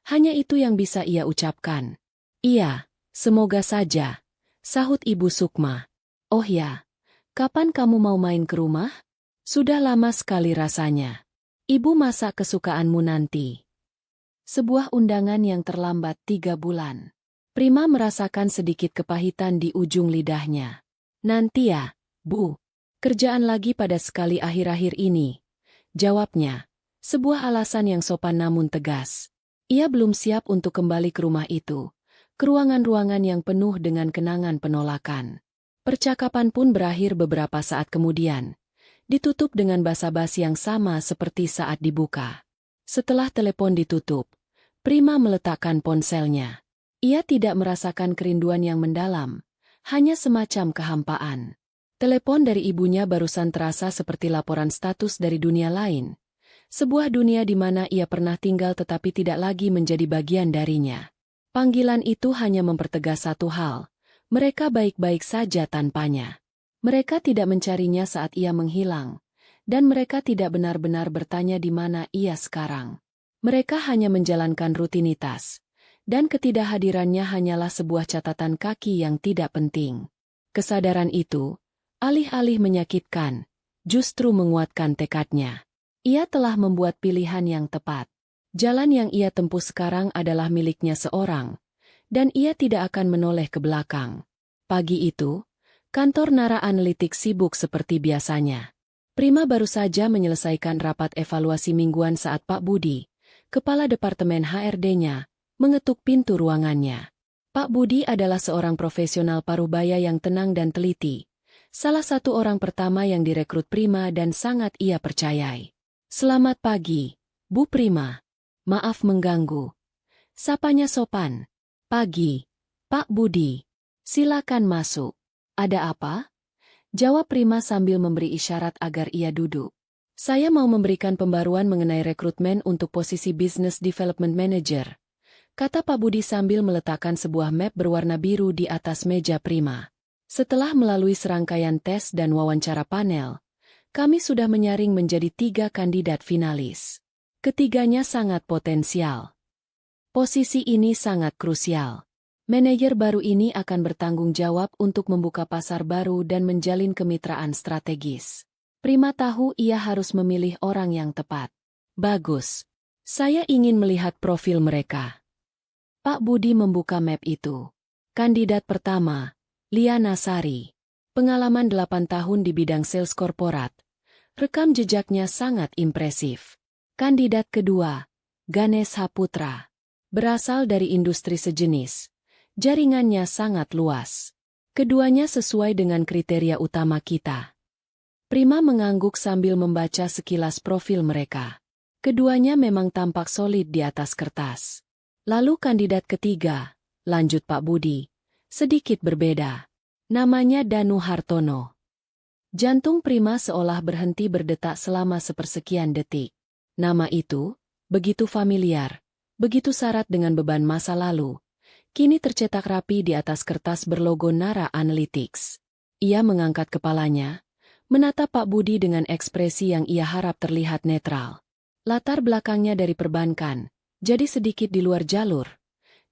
Hanya itu yang bisa ia ucapkan. "Iya, semoga saja," sahut Ibu Sukma. "Oh ya, kapan kamu mau main ke rumah? Sudah lama sekali rasanya. Ibu masak kesukaanmu nanti." Sebuah undangan yang terlambat 3 bulan. Prima merasakan sedikit kepahitan di ujung lidahnya. "Nanti ya, Bu. Kerjaan lagi pada sekali akhir-akhir ini," jawabnya. Sebuah alasan yang sopan namun tegas. Ia belum siap untuk kembali ke rumah itu. ke ruangan-ruangan yang penuh dengan kenangan penolakan. Percakapan pun berakhir beberapa saat kemudian, ditutup dengan basa-basi yang sama seperti saat dibuka. Setelah telepon ditutup, Prima meletakkan ponselnya. Ia tidak merasakan kerinduan yang mendalam, hanya semacam kehampaan. Telepon dari ibunya barusan terasa seperti laporan status dari dunia lain. Sebuah dunia di mana ia pernah tinggal tetapi tidak lagi menjadi bagian darinya. Panggilan itu hanya mempertegas satu hal, mereka baik-baik saja tanpanya. Mereka tidak mencarinya saat ia menghilang, dan mereka tidak benar-benar bertanya di mana ia sekarang. Mereka hanya menjalankan rutinitas, dan ketidakhadirannya hanyalah sebuah catatan kaki yang tidak penting. Kesadaran itu, alih-alih menyakitkan, justru menguatkan tekadnya. Ia telah membuat pilihan yang tepat. Jalan yang ia tempuh sekarang adalah miliknya seorang, dan ia tidak akan menoleh ke belakang. Pagi itu, kantor Nara Analytics sibuk seperti biasanya. Prima baru saja menyelesaikan rapat evaluasi mingguan saat Pak Budi, kepala departemen HRD-nya, mengetuk pintu ruangannya. Pak Budi adalah seorang profesional parubaya yang tenang dan teliti. Salah satu orang pertama yang direkrut Prima dan sangat ia percayai. "Selamat pagi, Bu Prima. Maaf mengganggu." Sapanya sopan. "Pagi, Pak Budi. Silakan masuk." "Ada apa?" jawab Prima sambil memberi isyarat agar ia duduk. "Saya mau memberikan pembaruan mengenai rekrutmen untuk posisi Business Development Manager," kata Pak Budi sambil meletakkan sebuah map berwarna biru di atas meja Prima. "Setelah melalui serangkaian tes dan wawancara panel, kami sudah menyaring menjadi 3 kandidat finalis. Ketiganya sangat potensial. Posisi ini sangat krusial. Manajer baru ini akan bertanggung jawab untuk membuka pasar baru dan menjalin kemitraan strategis. Prima tahu ia harus memilih orang yang tepat." "Bagus. Saya ingin melihat profil mereka." Pak Budi membuka map itu. Kandidat pertama, Liana Sari. Pengalaman 8 tahun di bidang sales korporat. Rekam jejaknya sangat impresif. Kandidat kedua, Ganesha Putra. Berasal dari industri sejenis. Jaringannya sangat luas. Keduanya sesuai dengan kriteria utama kita. Prima mengangguk sambil membaca sekilas profil mereka. Keduanya memang tampak solid di atas kertas. Lalu kandidat ketiga, lanjut Pak Budi, sedikit berbeda. Namanya Danu Hartono. Jantung Prima seolah berhenti berdetak selama sepersekian detik. Nama itu, begitu familiar, begitu syarat dengan beban masa lalu, kini tercetak rapi di atas kertas berlogo Nara Analytics. Ia mengangkat kepalanya, menatap Pak Budi dengan ekspresi yang ia harap terlihat netral. Latar belakangnya dari perbankan, jadi sedikit di luar jalur.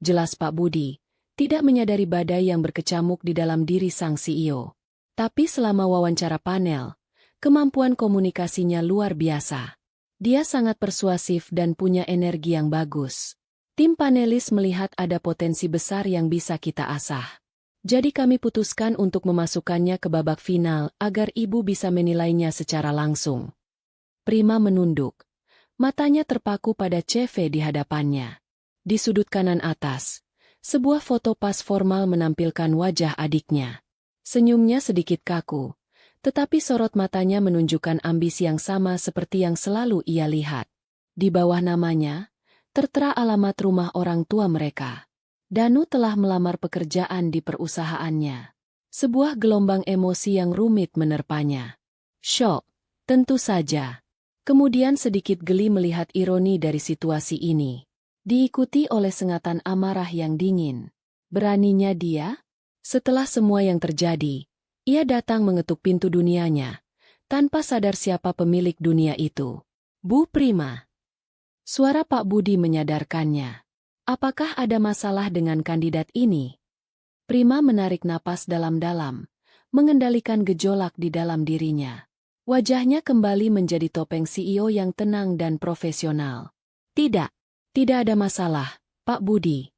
Jelas Pak Budi tidak menyadari badai yang berkecamuk di dalam diri sang CEO. Tapi selama wawancara panel, kemampuan komunikasinya luar biasa. Dia sangat persuasif dan punya energi yang bagus. Tim panelis melihat ada potensi besar yang bisa kita asah. Jadi kami putuskan untuk memasukkannya ke babak final agar ibu bisa menilainya secara langsung. Prima menunduk. Matanya terpaku pada CV di hadapannya. Di sudut kanan atas, sebuah foto pas formal menampilkan wajah adiknya. Senyumnya sedikit kaku, tetapi sorot matanya menunjukkan ambisi yang sama seperti yang selalu ia lihat. Di bawah namanya, tertera alamat rumah orang tua mereka. Danu telah melamar pekerjaan di perusahaannya. Sebuah gelombang emosi yang rumit menerpanya. Syok, tentu saja. Kemudian sedikit geli melihat ironi dari situasi ini. Diikuti oleh sengatan amarah yang dingin. Beraninya dia? Setelah semua yang terjadi, ia datang mengetuk pintu dunianya, tanpa sadar siapa pemilik dunia itu. Bu Prima. Suara Pak Budi menyadarkannya. Apakah ada masalah dengan kandidat ini? Prima menarik napas dalam-dalam, mengendalikan gejolak di dalam dirinya. Wajahnya kembali menjadi topeng CEO yang tenang dan profesional. Tidak. Tidak ada masalah, Pak Budi.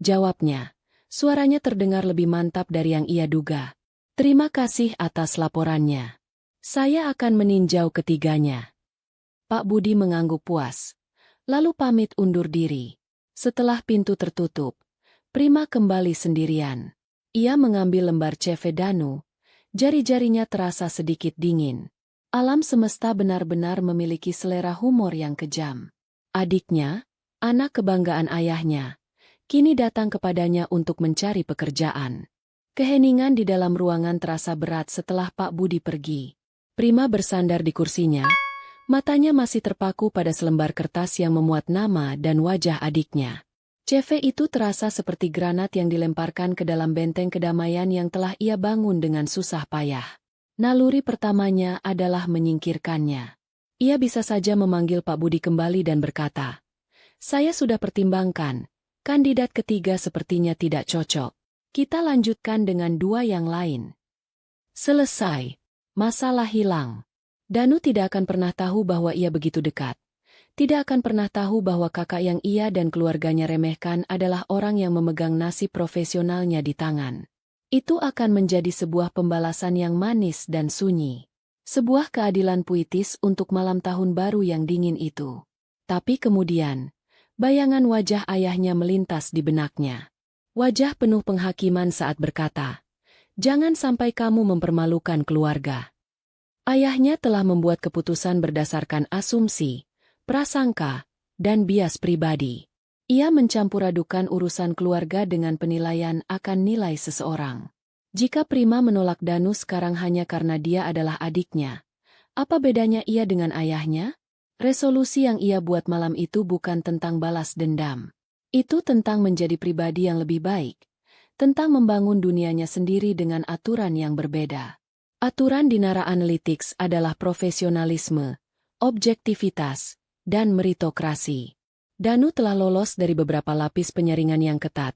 Jawabnya. Suaranya terdengar lebih mantap dari yang ia duga. Terima kasih atas laporannya. Saya akan meninjau ketiganya. Pak Budi mengangguk puas. Lalu pamit undur diri. Setelah pintu tertutup, Prima kembali sendirian. Ia mengambil lembar CV Danu. Jari-jarinya terasa sedikit dingin. Alam semesta benar-benar memiliki selera humor yang kejam. Adiknya, anak kebanggaan ayahnya, kini datang kepadanya untuk mencari pekerjaan. Keheningan di dalam ruangan terasa berat setelah Pak Budi pergi. Prima bersandar di kursinya, matanya masih terpaku pada selembar kertas yang memuat nama dan wajah adiknya. CV itu terasa seperti granat yang dilemparkan ke dalam benteng kedamaian yang telah ia bangun dengan susah payah. Naluri pertamanya adalah menyingkirkannya. Ia bisa saja memanggil Pak Budi kembali dan berkata, "Saya sudah pertimbangkan, kandidat ketiga sepertinya tidak cocok. Kita lanjutkan dengan dua yang lain." Selesai. Masalah hilang. Danu tidak akan pernah tahu bahwa ia begitu dekat. Tidak akan pernah tahu bahwa kakak yang ia dan keluarganya remehkan adalah orang yang memegang nasib profesionalnya di tangan. Itu akan menjadi sebuah pembalasan yang manis dan sunyi. Sebuah keadilan puitis untuk malam tahun baru yang dingin itu. Tapi kemudian, bayangan wajah ayahnya melintas di benaknya. Wajah penuh penghakiman saat berkata, "Jangan sampai kamu mempermalukan keluarga." Ayahnya telah membuat keputusan berdasarkan asumsi, prasangka, dan bias pribadi. Ia mencampur-adukan urusan keluarga dengan penilaian akan nilai seseorang. Jika Prima menolak Danu sekarang hanya karena dia adalah adiknya, apa bedanya ia dengan ayahnya? Resolusi yang ia buat malam itu bukan tentang balas dendam. Itu tentang menjadi pribadi yang lebih baik, tentang membangun dunianya sendiri dengan aturan yang berbeda. Aturan di Nara Analytics adalah profesionalisme, objektivitas, dan meritokrasi. Danu telah lolos dari beberapa lapis penyaringan yang ketat,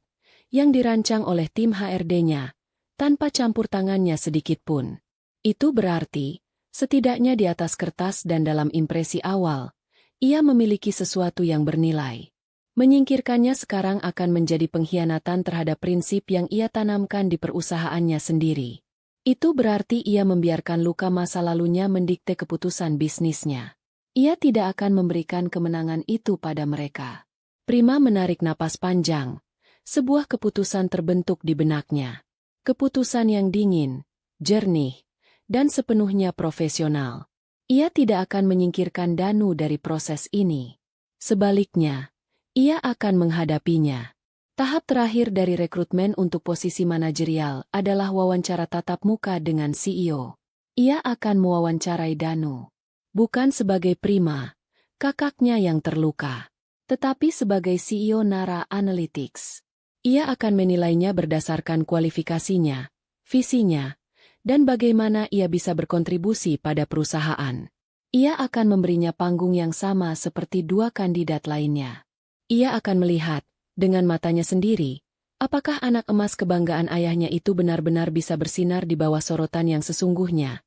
yang dirancang oleh tim HRD-nya, tanpa campur tangannya sedikit pun. Itu berarti, setidaknya di atas kertas dan dalam impresi awal, ia memiliki sesuatu yang bernilai. Menyingkirkannya sekarang akan menjadi pengkhianatan terhadap prinsip yang ia tanamkan di perusahaannya sendiri. Itu berarti ia membiarkan luka masa lalunya mendikte keputusan bisnisnya. Ia tidak akan memberikan kemenangan itu pada mereka. Prima menarik napas panjang. Sebuah keputusan terbentuk di benaknya. Keputusan yang dingin, jernih, dan sepenuhnya profesional. Ia tidak akan menyingkirkan Danu dari proses ini. Sebaliknya, ia akan menghadapinya. Tahap terakhir dari rekrutmen untuk posisi manajerial adalah wawancara tatap muka dengan CEO. Ia akan mewawancarai Danu. Bukan sebagai Prima, kakaknya yang terluka, tetapi sebagai CEO Nara Analytics. Ia akan menilainya berdasarkan kualifikasinya, visinya, dan bagaimana ia bisa berkontribusi pada perusahaan. Ia akan memberinya panggung yang sama seperti dua kandidat lainnya. Ia akan melihat, dengan matanya sendiri, apakah anak emas kebanggaan ayahnya itu benar-benar bisa bersinar di bawah sorotan yang sesungguhnya,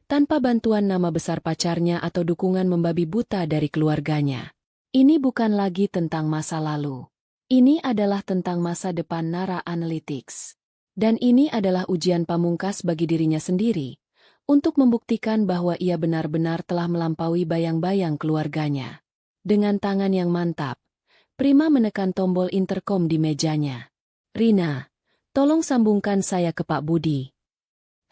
tanpa bantuan nama besar pacarnya atau dukungan membabi buta dari keluarganya. Ini bukan lagi tentang masa lalu. Ini adalah tentang masa depan Nara Analytics. Dan ini adalah ujian pamungkas bagi dirinya sendiri, untuk membuktikan bahwa ia benar-benar telah melampaui bayang-bayang keluarganya. Dengan tangan yang mantap, Prima menekan tombol interkom di mejanya. "Rina, tolong sambungkan saya ke Pak Budi."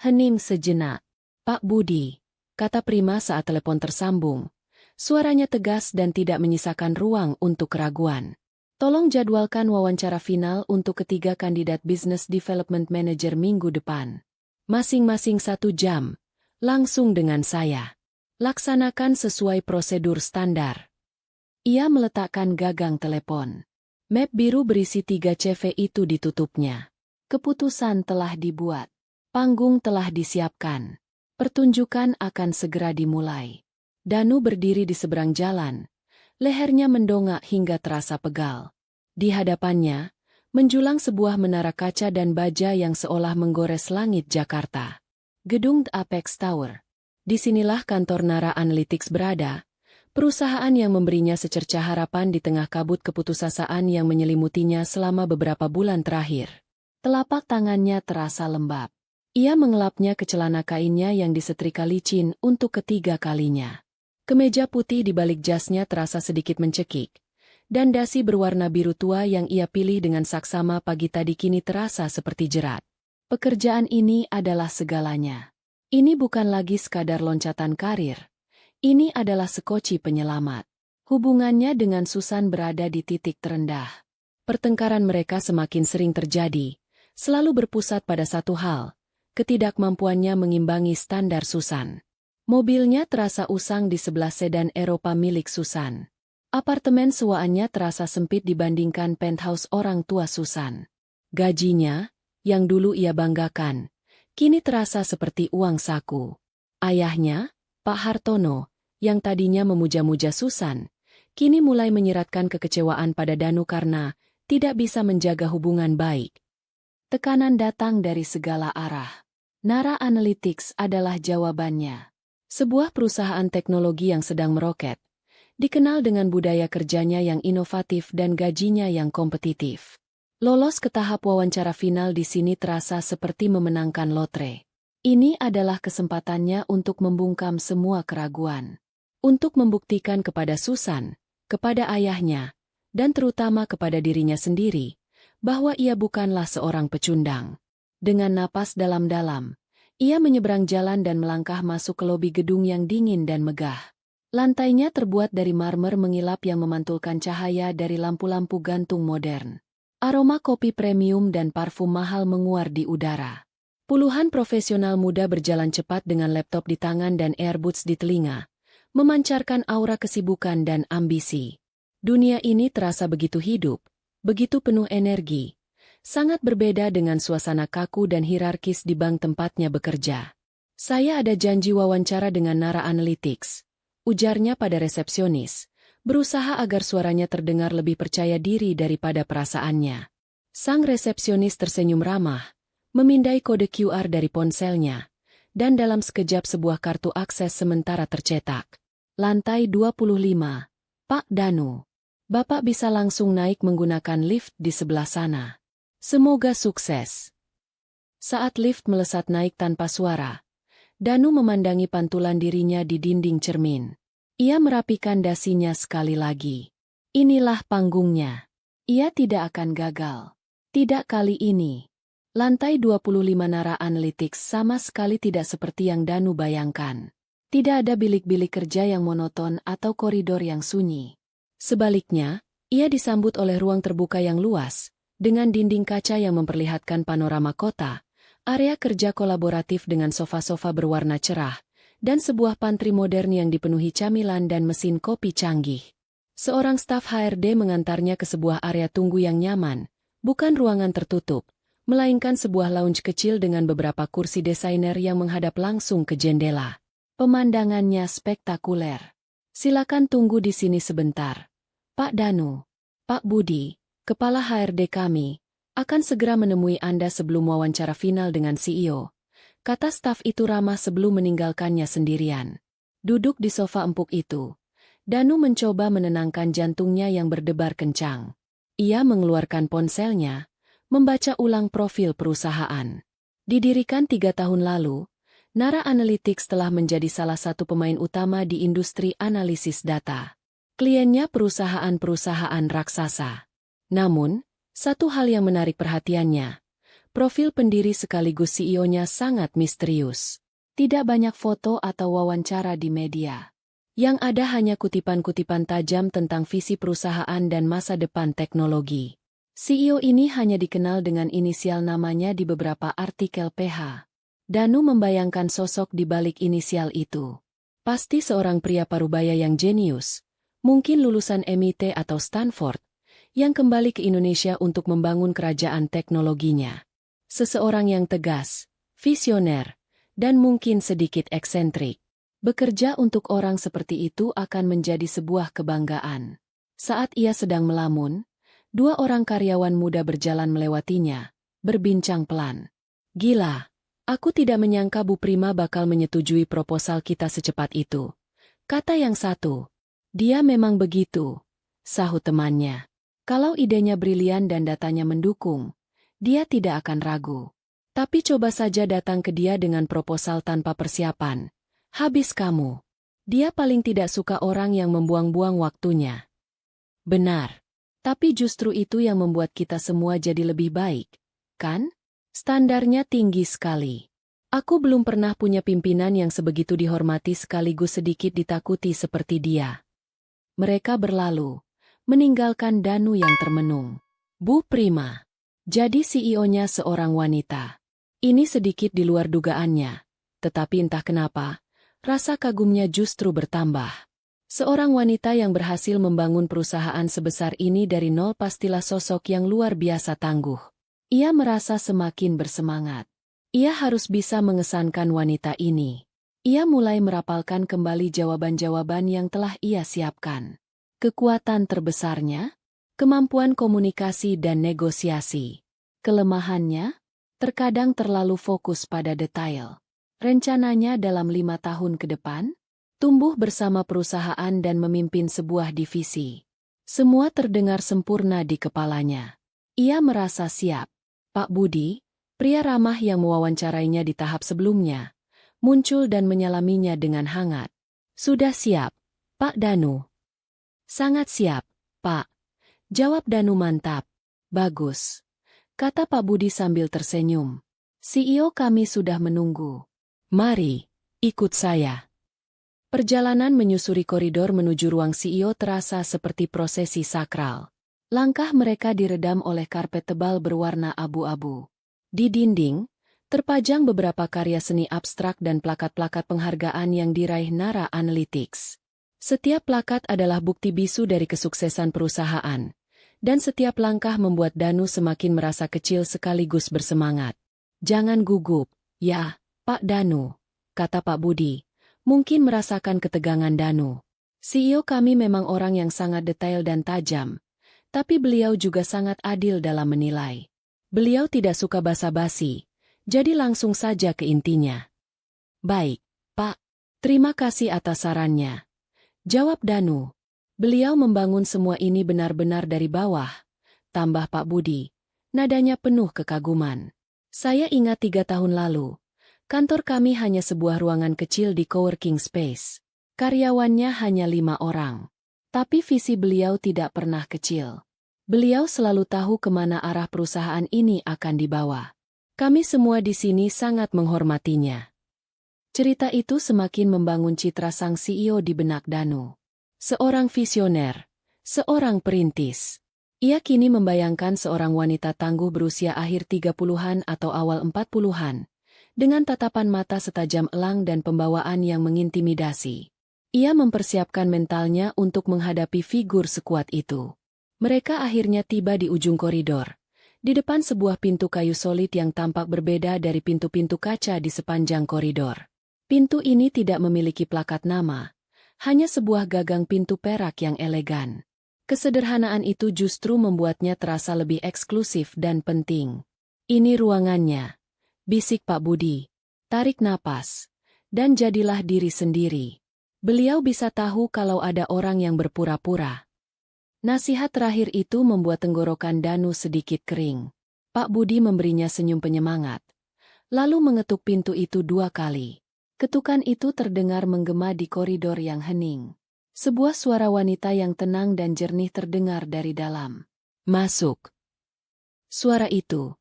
Hening sejenak. "Pak Budi," kata Prima saat telepon tersambung. Suaranya tegas dan tidak menyisakan ruang untuk keraguan. "Tolong jadwalkan wawancara final untuk ketiga kandidat Business Development Manager minggu depan. Masing-masing 1 jam. Langsung dengan saya. Laksanakan sesuai prosedur standar." Ia meletakkan gagang telepon. Map biru berisi 3 CV itu ditutupnya. Keputusan telah dibuat. Panggung telah disiapkan. Pertunjukan akan segera dimulai. Danu berdiri di seberang jalan. Lehernya mendongak hingga terasa pegal. Di hadapannya, menjulang sebuah menara kaca dan baja yang seolah menggores langit Jakarta. Gedung The Apex Tower. Disinilah kantor Nara Analytics berada, perusahaan yang memberinya secercah harapan di tengah kabut keputusasaan yang menyelimutinya selama beberapa bulan terakhir. Telapak tangannya terasa lembab. Ia mengelapnya ke celana kainnya yang disetrika licin untuk ketiga kalinya. Kemeja putih di balik jasnya terasa sedikit mencekik, Dan dasi berwarna biru tua yang ia pilih dengan saksama pagi tadi kini terasa seperti jerat. Pekerjaan ini adalah segalanya. Ini bukan lagi sekadar loncatan karir. Ini adalah sekoci penyelamat. Hubungannya dengan Susan berada di titik terendah. Pertengkaran mereka semakin sering terjadi, selalu berpusat pada satu hal, ketidakmampuannya mengimbangi standar Susan. Mobilnya terasa usang di sebelah sedan Eropa milik Susan. Apartemen sewaannya terasa sempit dibandingkan penthouse orang tua Susan. Gajinya, yang dulu ia banggakan, kini terasa seperti uang saku. Ayahnya, Pak Hartono, yang tadinya memuja-muja Susan, kini mulai menyiratkan kekecewaan pada Danu karena tidak bisa menjaga hubungan baik. Tekanan datang dari segala arah. Nara Analytics adalah jawabannya. Sebuah perusahaan teknologi yang sedang meroket, dikenal dengan budaya kerjanya yang inovatif dan gajinya yang kompetitif. Lolos ke tahap wawancara final di sini terasa seperti memenangkan lotre. Ini adalah kesempatannya untuk membungkam semua keraguan. Untuk membuktikan kepada Susan, kepada ayahnya, dan terutama kepada dirinya sendiri, bahwa ia bukanlah seorang pecundang. Dengan napas dalam-dalam, ia menyeberang jalan dan melangkah masuk ke lobi gedung yang dingin dan megah. Lantainya terbuat dari marmer mengilap yang memantulkan cahaya dari lampu-lampu gantung modern. Aroma kopi premium dan parfum mahal menguar di udara. Puluhan profesional muda berjalan cepat dengan laptop di tangan dan earbuds di telinga, memancarkan aura kesibukan dan ambisi. Dunia ini terasa begitu hidup, begitu penuh energi, sangat berbeda dengan suasana kaku dan hierarkis di bank tempatnya bekerja. Saya ada janji wawancara dengan Nara Analytics, ujarnya pada resepsionis, berusaha agar suaranya terdengar lebih percaya diri daripada perasaannya. Sang resepsionis tersenyum ramah, memindai kode QR dari ponselnya, dan dalam sekejap sebuah kartu akses sementara tercetak. Lantai 25, Pak Danu. Bapak bisa langsung naik menggunakan lift di sebelah sana. Semoga sukses. Saat lift melesat naik tanpa suara, Danu memandangi pantulan dirinya di dinding cermin. Ia merapikan dasinya sekali lagi. Inilah panggungnya. Ia tidak akan gagal. Tidak kali ini. Lantai 25 Nara Analytics sama sekali tidak seperti yang Danu bayangkan. Tidak ada bilik-bilik kerja yang monoton atau koridor yang sunyi. Sebaliknya, ia disambut oleh ruang terbuka yang luas, dengan dinding kaca yang memperlihatkan panorama kota, area kerja kolaboratif dengan sofa-sofa berwarna cerah, dan sebuah pantry modern yang dipenuhi camilan dan mesin kopi canggih. Seorang staf HRD mengantarnya ke sebuah area tunggu yang nyaman, bukan ruangan tertutup, melainkan sebuah lounge kecil dengan beberapa kursi desainer yang menghadap langsung ke jendela. Pemandangannya spektakuler. Silakan tunggu di sini sebentar. Pak Danu, Pak Budi, Kepala HRD kami, akan segera menemui Anda sebelum wawancara final dengan CEO. Kata staf itu ramah sebelum meninggalkannya sendirian. Duduk di sofa empuk itu, Danu mencoba menenangkan jantungnya yang berdebar kencang. Ia mengeluarkan ponselnya, membaca ulang profil perusahaan. Didirikan 3 tahun lalu, Nara Analytics telah menjadi salah satu pemain utama di industri analisis data. Kliennya perusahaan-perusahaan raksasa. Namun, satu hal yang menarik perhatiannya, profil pendiri sekaligus CEO-nya sangat misterius. Tidak banyak foto atau wawancara di media. Yang ada hanya kutipan-kutipan tajam tentang visi perusahaan dan masa depan teknologi. CEO ini hanya dikenal dengan inisial namanya di beberapa artikel PH. Danu membayangkan sosok di balik inisial itu. Pasti seorang pria parubaya yang jenius, mungkin lulusan MIT atau Stanford, yang kembali ke Indonesia untuk membangun kerajaan teknologinya. Seseorang yang tegas, visioner, dan mungkin sedikit eksentrik. Bekerja untuk orang seperti itu akan menjadi sebuah kebanggaan. Saat ia sedang melamun, 2 orang karyawan muda berjalan melewatinya, berbincang pelan. Gila, aku tidak menyangka Bu Prima bakal menyetujui proposal kita secepat itu. Kata yang satu. Dia memang begitu, sahut temannya. Kalau idenya brilian dan datanya mendukung, dia tidak akan ragu. Tapi coba saja datang ke dia dengan proposal tanpa persiapan. Habis kamu. Dia paling tidak suka orang yang membuang-buang waktunya. Benar. Tapi justru itu yang membuat kita semua jadi lebih baik, kan? Standarnya tinggi sekali. Aku belum pernah punya pimpinan yang sebegitu dihormati sekaligus sedikit ditakuti seperti dia. Mereka berlalu, meninggalkan Danu yang termenung. Bu Prima. Jadi CEO-nya seorang wanita. Ini sedikit di luar dugaannya. Tetapi entah kenapa, rasa kagumnya justru bertambah. Seorang wanita yang berhasil membangun perusahaan sebesar ini dari nol pastilah sosok yang luar biasa tangguh. Ia merasa semakin bersemangat. Ia harus bisa mengesankan wanita ini. Ia mulai merapalkan kembali jawaban-jawaban yang telah ia siapkan. Kekuatan terbesarnya, kemampuan komunikasi dan negosiasi. Kelemahannya, terkadang terlalu fokus pada detail. Rencananya dalam 5 tahun ke depan, tumbuh bersama perusahaan dan memimpin sebuah divisi. Semua terdengar sempurna di kepalanya. Ia merasa siap. Pak Budi, pria ramah yang mewawancarainya di tahap sebelumnya, muncul dan menyalaminya dengan hangat. Sudah siap, Pak Danu. Sangat siap, Pak. Jawab Danu mantap. Bagus. Kata Pak Budi sambil tersenyum. CEO kami sudah menunggu. Mari, ikut saya. Perjalanan menyusuri koridor menuju ruang CEO terasa seperti prosesi sakral. Langkah mereka diredam oleh karpet tebal berwarna abu-abu. Di dinding, terpajang beberapa karya seni abstrak dan plakat-plakat penghargaan yang diraih Nara Analytics. Setiap plakat adalah bukti bisu dari kesuksesan perusahaan, dan setiap langkah membuat Danu semakin merasa kecil sekaligus bersemangat. Jangan gugup, ya, Pak Danu, kata Pak Budi, mungkin merasakan ketegangan Danu. CEO kami memang orang yang sangat detail dan tajam, tapi beliau juga sangat adil dalam menilai. Beliau tidak suka basa-basi, jadi langsung saja ke intinya. Baik, Pak. Terima kasih atas sarannya. Jawab Danu. Beliau membangun semua ini benar-benar dari bawah. Tambah Pak Budi. Nadanya penuh kekaguman. Saya ingat 3 tahun lalu. Kantor kami hanya sebuah ruangan kecil di coworking space. Karyawannya hanya 5 orang. Tapi visi beliau tidak pernah kecil. Beliau selalu tahu kemana arah perusahaan ini akan dibawa. Kami semua di sini sangat menghormatinya. Cerita itu semakin membangun citra sang CEO di benak Danu. Seorang visioner, seorang perintis. Ia kini membayangkan seorang wanita tangguh berusia akhir 30-an atau awal 40-an, dengan tatapan mata setajam elang dan pembawaan yang mengintimidasi. Ia mempersiapkan mentalnya untuk menghadapi figur sekuat itu. Mereka akhirnya tiba di ujung koridor, di depan sebuah pintu kayu solid yang tampak berbeda dari pintu-pintu kaca di sepanjang koridor. Pintu ini tidak memiliki plakat nama, hanya sebuah gagang pintu perak yang elegan. Kesederhanaan itu justru membuatnya terasa lebih eksklusif dan penting. Ini ruangannya, bisik Pak Budi. Tarik napas, dan jadilah diri sendiri. Beliau bisa tahu kalau ada orang yang berpura-pura. Nasihat terakhir itu membuat tenggorokan Danu sedikit kering. Pak Budi memberinya senyum penyemangat, lalu mengetuk pintu itu 2 kali. Ketukan itu terdengar menggema di koridor yang hening. Sebuah suara wanita yang tenang dan jernih terdengar dari dalam. Masuk. Suara itu,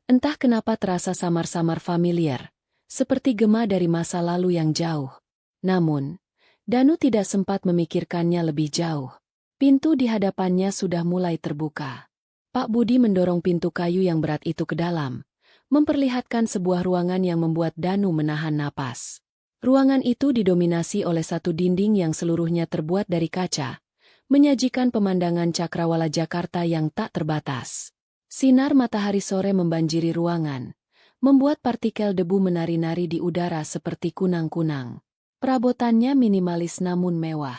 entah kenapa terasa samar-samar familiar, seperti gema dari masa lalu yang jauh. Namun, Danu tidak sempat memikirkannya lebih jauh. Pintu di hadapannya sudah mulai terbuka. Pak Budi mendorong pintu kayu yang berat itu ke dalam, memperlihatkan sebuah ruangan yang membuat Danu menahan napas. Ruangan itu didominasi oleh satu dinding yang seluruhnya terbuat dari kaca, menyajikan pemandangan cakrawala Jakarta yang tak terbatas. Sinar matahari sore membanjiri ruangan, membuat partikel debu menari-nari di udara seperti kunang-kunang. Perabotannya minimalis namun mewah.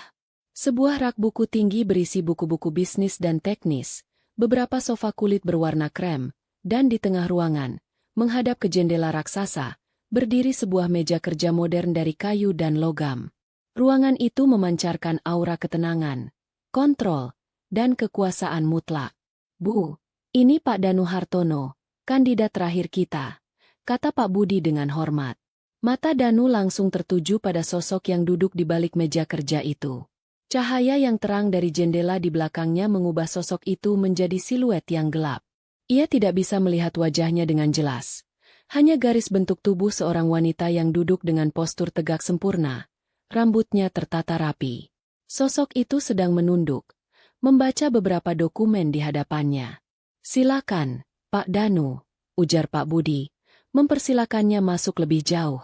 Sebuah rak buku tinggi berisi buku-buku bisnis dan teknis, beberapa sofa kulit berwarna krem, dan di tengah ruangan, menghadap ke jendela raksasa, berdiri sebuah meja kerja modern dari kayu dan logam. Ruangan itu memancarkan aura ketenangan, kontrol, dan kekuasaan mutlak. Bu, ini Pak Danu Hartono, kandidat terakhir kita, kata Pak Budi dengan hormat. Mata Danu langsung tertuju pada sosok yang duduk di balik meja kerja itu. Cahaya yang terang dari jendela di belakangnya mengubah sosok itu menjadi siluet yang gelap. Ia tidak bisa melihat wajahnya dengan jelas. Hanya garis bentuk tubuh seorang wanita yang duduk dengan postur tegak sempurna. Rambutnya tertata rapi. Sosok itu sedang menunduk, membaca beberapa dokumen di hadapannya. "Silakan, Pak Danu," ujar Pak Budi, mempersilakannya masuk lebih jauh.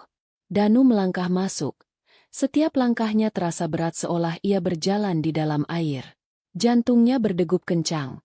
Danu melangkah masuk. Setiap langkahnya terasa berat seolah ia berjalan di dalam air. Jantungnya berdegup kencang.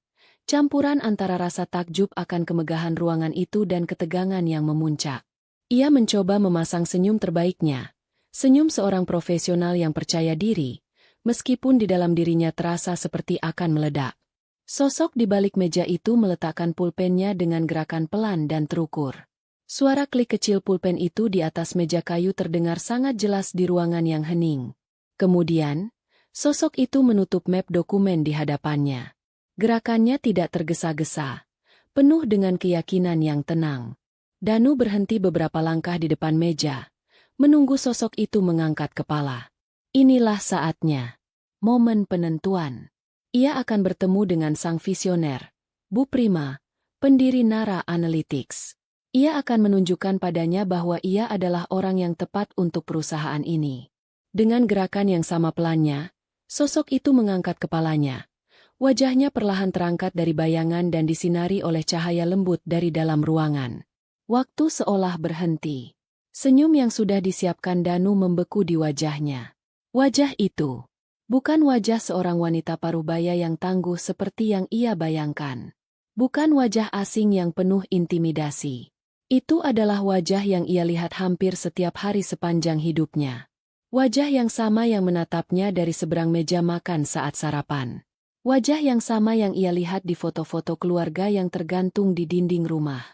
Campuran antara rasa takjub akan kemegahan ruangan itu dan ketegangan yang memuncak. Ia mencoba memasang senyum terbaiknya. Senyum seorang profesional yang percaya diri, meskipun di dalam dirinya terasa seperti akan meledak. Sosok di balik meja itu meletakkan pulpennya dengan gerakan pelan dan terukur. Suara klik kecil pulpen itu di atas meja kayu terdengar sangat jelas di ruangan yang hening. Kemudian, sosok itu menutup map dokumen di hadapannya. Gerakannya tidak tergesa-gesa, penuh dengan keyakinan yang tenang. Danu berhenti beberapa langkah di depan meja, menunggu sosok itu mengangkat kepala. Inilah saatnya. Momen penentuan. Ia akan bertemu dengan sang visioner, Bu Prima, pendiri Nara Analytics. Ia akan menunjukkan padanya bahwa ia adalah orang yang tepat untuk perusahaan ini. Dengan gerakan yang sama pelannya, sosok itu mengangkat kepalanya. Wajahnya perlahan terangkat dari bayangan dan disinari oleh cahaya lembut dari dalam ruangan. Waktu seolah berhenti. Senyum yang sudah disiapkan Danu membeku di wajahnya. Wajah itu bukan wajah seorang wanita parubaya yang tangguh seperti yang ia bayangkan. Bukan wajah asing yang penuh intimidasi. Itu adalah wajah yang ia lihat hampir setiap hari sepanjang hidupnya. Wajah yang sama yang menatapnya dari seberang meja makan saat sarapan. Wajah yang sama yang ia lihat di foto-foto keluarga yang tergantung di dinding rumah.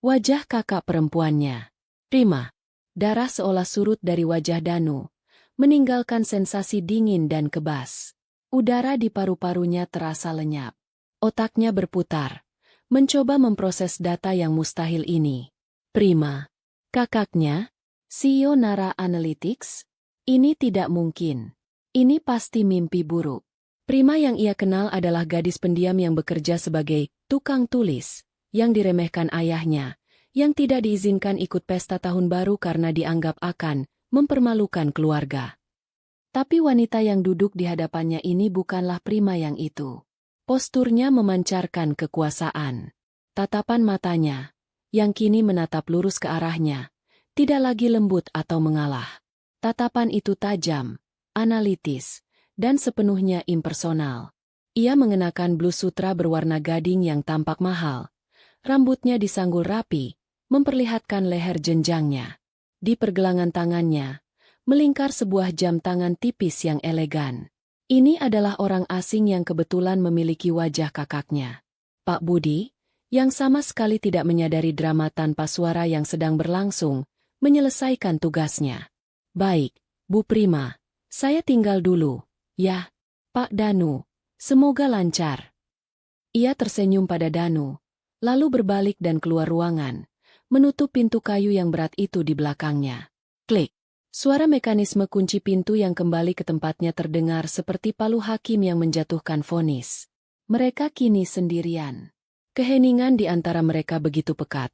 Wajah kakak perempuannya, Prima. Darah seolah surut dari wajah Danu, meninggalkan sensasi dingin dan kebas. Udara di paru-parunya terasa lenyap. Otaknya berputar, mencoba memproses data yang mustahil ini. Prima, kakaknya, CEO Nara Analytics? Ini tidak mungkin. Ini pasti mimpi buruk. Prima yang ia kenal adalah gadis pendiam yang bekerja sebagai tukang tulis, yang diremehkan ayahnya, yang tidak diizinkan ikut pesta tahun baru karena dianggap akan mempermalukan keluarga. Tapi wanita yang duduk di hadapannya ini bukanlah Prima yang itu. Posturnya memancarkan kekuasaan. Tatapan matanya, yang kini menatap lurus ke arahnya, tidak lagi lembut atau mengalah. Tatapan itu tajam, analitis, dan sepenuhnya impersonal. Ia mengenakan blus sutra berwarna gading yang tampak mahal. Rambutnya disanggul rapi, memperlihatkan leher jenjangnya. Di pergelangan tangannya, melingkar sebuah jam tangan tipis yang elegan. Ini adalah orang asing yang kebetulan memiliki wajah kakaknya. Pak Budi, yang sama sekali tidak menyadari drama tanpa suara yang sedang berlangsung, menyelesaikan tugasnya. "Baik, Bu Prima, saya tinggal dulu, ya, Pak Danu, semoga lancar." Ia tersenyum pada Danu, lalu berbalik dan keluar ruangan, menutup pintu kayu yang berat itu di belakangnya. Klik. Suara mekanisme kunci pintu yang kembali ke tempatnya terdengar seperti palu hakim yang menjatuhkan vonis. Mereka kini sendirian. Keheningan di antara mereka begitu pekat,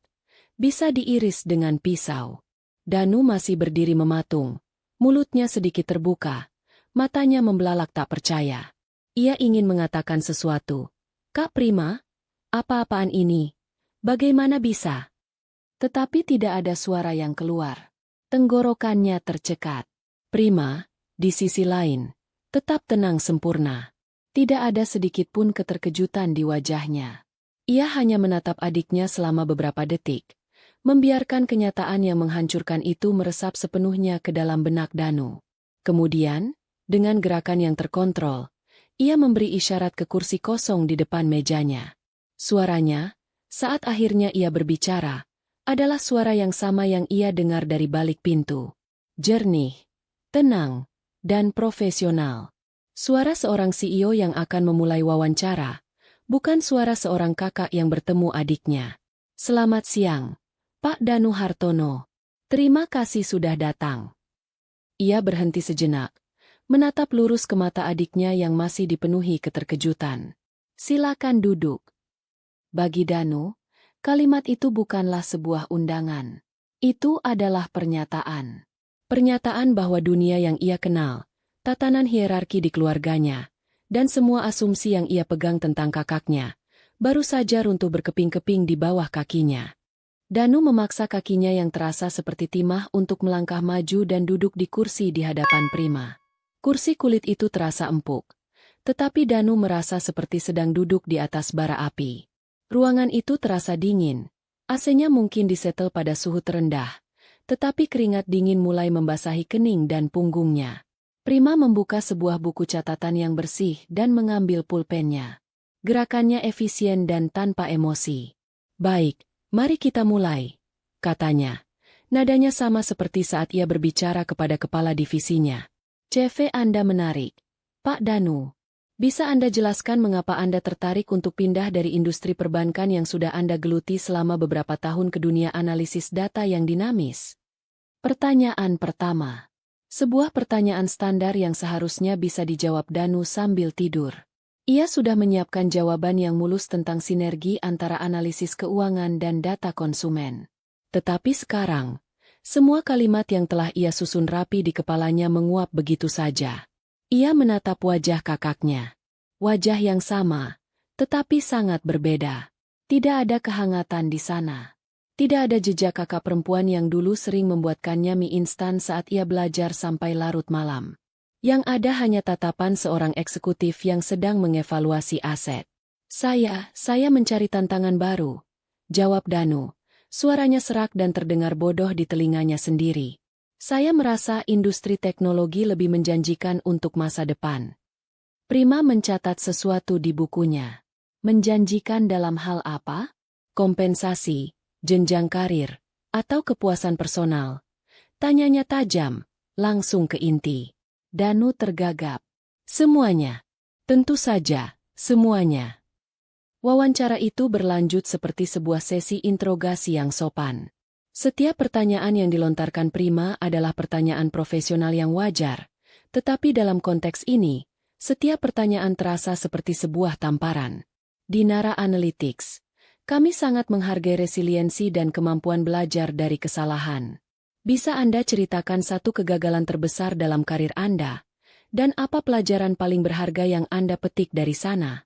bisa diiris dengan pisau. Danu masih berdiri mematung, mulutnya sedikit terbuka, matanya membelalak tak percaya. Ia ingin mengatakan sesuatu. "Kak Prima, apa-apaan ini? Bagaimana bisa?" Tetapi tidak ada suara yang keluar. Tenggorokannya tercekat. Prima, di sisi lain, tetap tenang sempurna. Tidak ada sedikit pun keterkejutan di wajahnya. Ia hanya menatap adiknya selama beberapa detik, membiarkan kenyataan yang menghancurkan itu meresap sepenuhnya ke dalam benak Danu. Kemudian, dengan gerakan yang terkontrol, ia memberi isyarat ke kursi kosong di depan mejanya. Suaranya, saat akhirnya ia berbicara, adalah suara yang sama yang ia dengar dari balik pintu. Jernih, tenang, dan profesional. Suara seorang CEO yang akan memulai wawancara, bukan suara seorang kakak yang bertemu adiknya. "Selamat siang, Pak Danu Hartono. Terima kasih sudah datang." Ia berhenti sejenak, menatap lurus ke mata adiknya yang masih dipenuhi keterkejutan. "Silakan duduk." Bagi Danu, kalimat itu bukanlah sebuah undangan. Itu adalah pernyataan. Pernyataan bahwa dunia yang ia kenal, tatanan hierarki di keluarganya, dan semua asumsi yang ia pegang tentang kakaknya, baru saja runtuh berkeping-keping di bawah kakinya. Danu memaksa kakinya yang terasa seperti timah untuk melangkah maju dan duduk di kursi di hadapan Prima. Kursi kulit itu terasa empuk, tetapi Danu merasa seperti sedang duduk di atas bara api. Ruangan itu terasa dingin, AC-nya mungkin disetel pada suhu terendah, tetapi keringat dingin mulai membasahi kening dan punggungnya. Prima membuka sebuah buku catatan yang bersih dan mengambil pulpennya. Gerakannya efisien dan tanpa emosi. "Baik. Mari kita mulai," katanya. Nadanya sama seperti saat ia berbicara kepada kepala divisinya. "CV Anda menarik, Pak Danu. Bisa Anda jelaskan mengapa Anda tertarik untuk pindah dari industri perbankan yang sudah Anda geluti selama beberapa tahun ke dunia analisis data yang dinamis?" Pertanyaan pertama. Sebuah pertanyaan standar yang seharusnya bisa dijawab Danu sambil tidur. Ia sudah menyiapkan jawaban yang mulus tentang sinergi antara analisis keuangan dan data konsumen. Tetapi sekarang, semua kalimat yang telah ia susun rapi di kepalanya menguap begitu saja. Ia menatap wajah kakaknya. Wajah yang sama, tetapi sangat berbeda. Tidak ada kehangatan di sana. Tidak ada jejak kakak perempuan yang dulu sering membuatkannya mie instan saat ia belajar sampai larut malam. Yang ada hanya tatapan seorang eksekutif yang sedang mengevaluasi aset. Saya mencari tantangan baru," jawab Danu. Suaranya serak dan terdengar bodoh di telinganya sendiri. "Saya merasa industri teknologi lebih menjanjikan untuk masa depan." Prima mencatat sesuatu di bukunya. Menjanjikan dalam hal apa? Kompensasi, jenjang karir, atau kepuasan personal? Tanyanya tajam, langsung ke inti. Danu tergagap. "Semuanya. Tentu saja, semuanya." Wawancara itu berlanjut seperti sebuah sesi interogasi yang sopan. Setiap pertanyaan yang dilontarkan Prima adalah pertanyaan profesional yang wajar, tetapi dalam konteks ini, setiap pertanyaan terasa seperti sebuah tamparan. Di Nara Analytics, kami sangat menghargai resiliensi dan kemampuan belajar dari kesalahan. Bisa Anda ceritakan satu kegagalan terbesar dalam karir Anda? Dan apa pelajaran paling berharga yang Anda petik dari sana?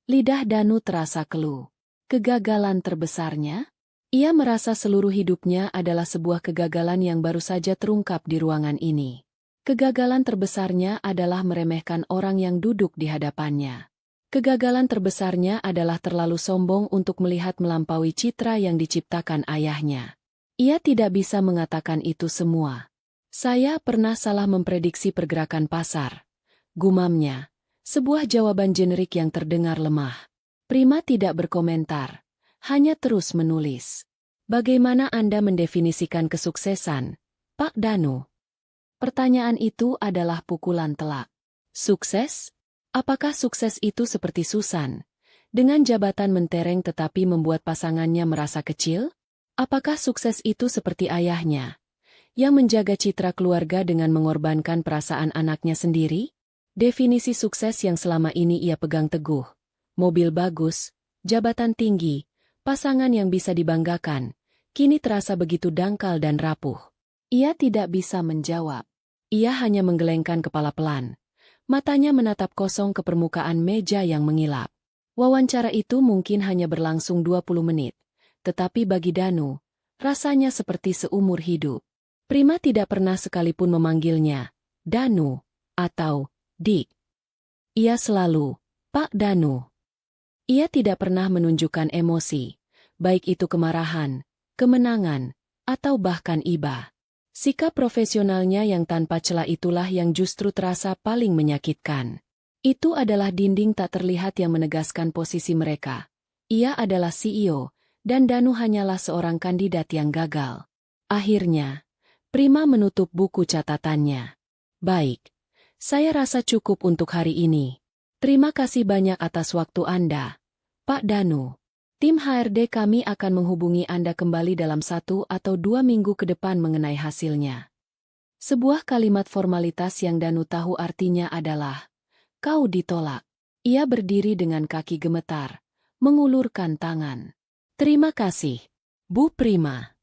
Lidah Danu terasa keluh. Kegagalan terbesarnya? Ia merasa seluruh hidupnya adalah sebuah kegagalan yang baru saja terungkap di ruangan ini. Kegagalan terbesarnya adalah meremehkan orang yang duduk di hadapannya. Kegagalan terbesarnya adalah terlalu sombong untuk melihat melampaui citra yang diciptakan ayahnya. Ia tidak bisa mengatakan itu semua. "Saya pernah salah memprediksi pergerakan pasar," gumamnya. Sebuah jawaban generik yang terdengar lemah. Prima tidak berkomentar, hanya terus menulis. "Bagaimana Anda mendefinisikan kesuksesan, Pak Danu?" Pertanyaan itu adalah pukulan telak. Sukses? Apakah sukses itu seperti Susan, dengan jabatan mentereng tetapi membuat pasangannya merasa kecil? Apakah sukses itu seperti ayahnya, yang menjaga citra keluarga dengan mengorbankan perasaan anaknya sendiri? Definisi sukses yang selama ini ia pegang teguh. Mobil bagus, jabatan tinggi, pasangan yang bisa dibanggakan, kini terasa begitu dangkal dan rapuh. Ia tidak bisa menjawab. Ia hanya menggelengkan kepala pelan. Matanya menatap kosong ke permukaan meja yang mengilap. Wawancara itu mungkin hanya berlangsung 20 menit. Tetapi bagi Danu, rasanya seperti seumur hidup. Prima tidak pernah sekalipun memanggilnya Danu atau Dik. Ia selalu, "Pak Danu." Ia tidak pernah menunjukkan emosi, baik itu kemarahan, kemenangan, atau bahkan iba. Sikap profesionalnya yang tanpa celah itulah yang justru terasa paling menyakitkan. Itu adalah dinding tak terlihat yang menegaskan posisi mereka. Ia adalah CEO, dan Danu hanyalah seorang kandidat yang gagal. Akhirnya, Prima menutup buku catatannya. "Baik, saya rasa cukup untuk hari ini. Terima kasih banyak atas waktu Anda, Pak Danu. Tim HRD kami akan menghubungi Anda kembali dalam 1 atau 2 minggu ke depan mengenai hasilnya." Sebuah kalimat formalitas yang Danu tahu artinya adalah, kau ditolak. Ia berdiri dengan kaki gemetar, mengulurkan tangan. Terima kasih, Bu Prima.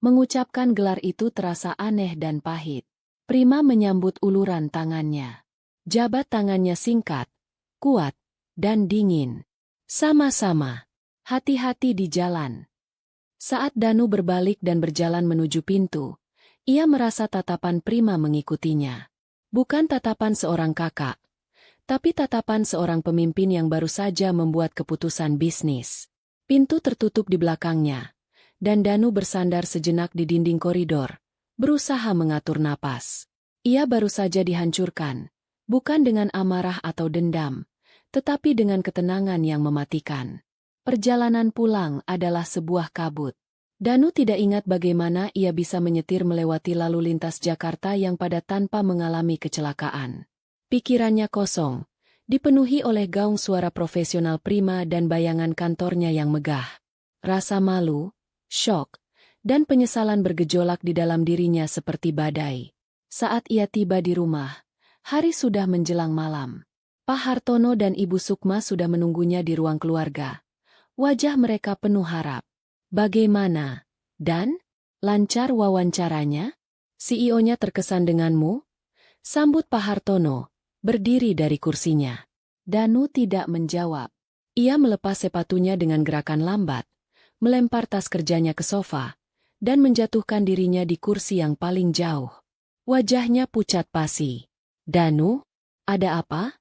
Mengucapkan gelar itu terasa aneh dan pahit. Prima menyambut uluran tangannya. Jabat tangannya singkat, kuat, dan dingin. Sama-sama. Hati-hati di jalan. Saat Danu berbalik dan berjalan menuju pintu, ia merasa tatapan Prima mengikutinya. Bukan tatapan seorang kakak, tapi tatapan seorang pemimpin yang baru saja membuat keputusan bisnis. Pintu tertutup di belakangnya, dan Danu bersandar sejenak di dinding koridor, berusaha mengatur napas. Ia baru saja dihancurkan, bukan dengan amarah atau dendam, tetapi dengan ketenangan yang mematikan. Perjalanan pulang adalah sebuah kabut. Danu tidak ingat bagaimana ia bisa menyetir melewati lalu lintas Jakarta yang padat tanpa mengalami kecelakaan. Pikirannya kosong, dipenuhi oleh gaung suara profesional Prima dan bayangan kantornya yang megah. Rasa malu, syok, dan penyesalan bergejolak di dalam dirinya seperti badai. Saat ia tiba di rumah, hari sudah menjelang malam. Pak Hartono dan Ibu Sukma sudah menunggunya di ruang keluarga. Wajah mereka penuh harap. Bagaimana, Dan? Lancar wawancaranya? CEO-nya terkesan denganmu? Sambut Pak Hartono, berdiri dari kursinya. Danu tidak menjawab. Ia melepas sepatunya dengan gerakan lambat, melempar tas kerjanya ke sofa, dan menjatuhkan dirinya di kursi yang paling jauh. Wajahnya pucat pasi. Danu, ada apa?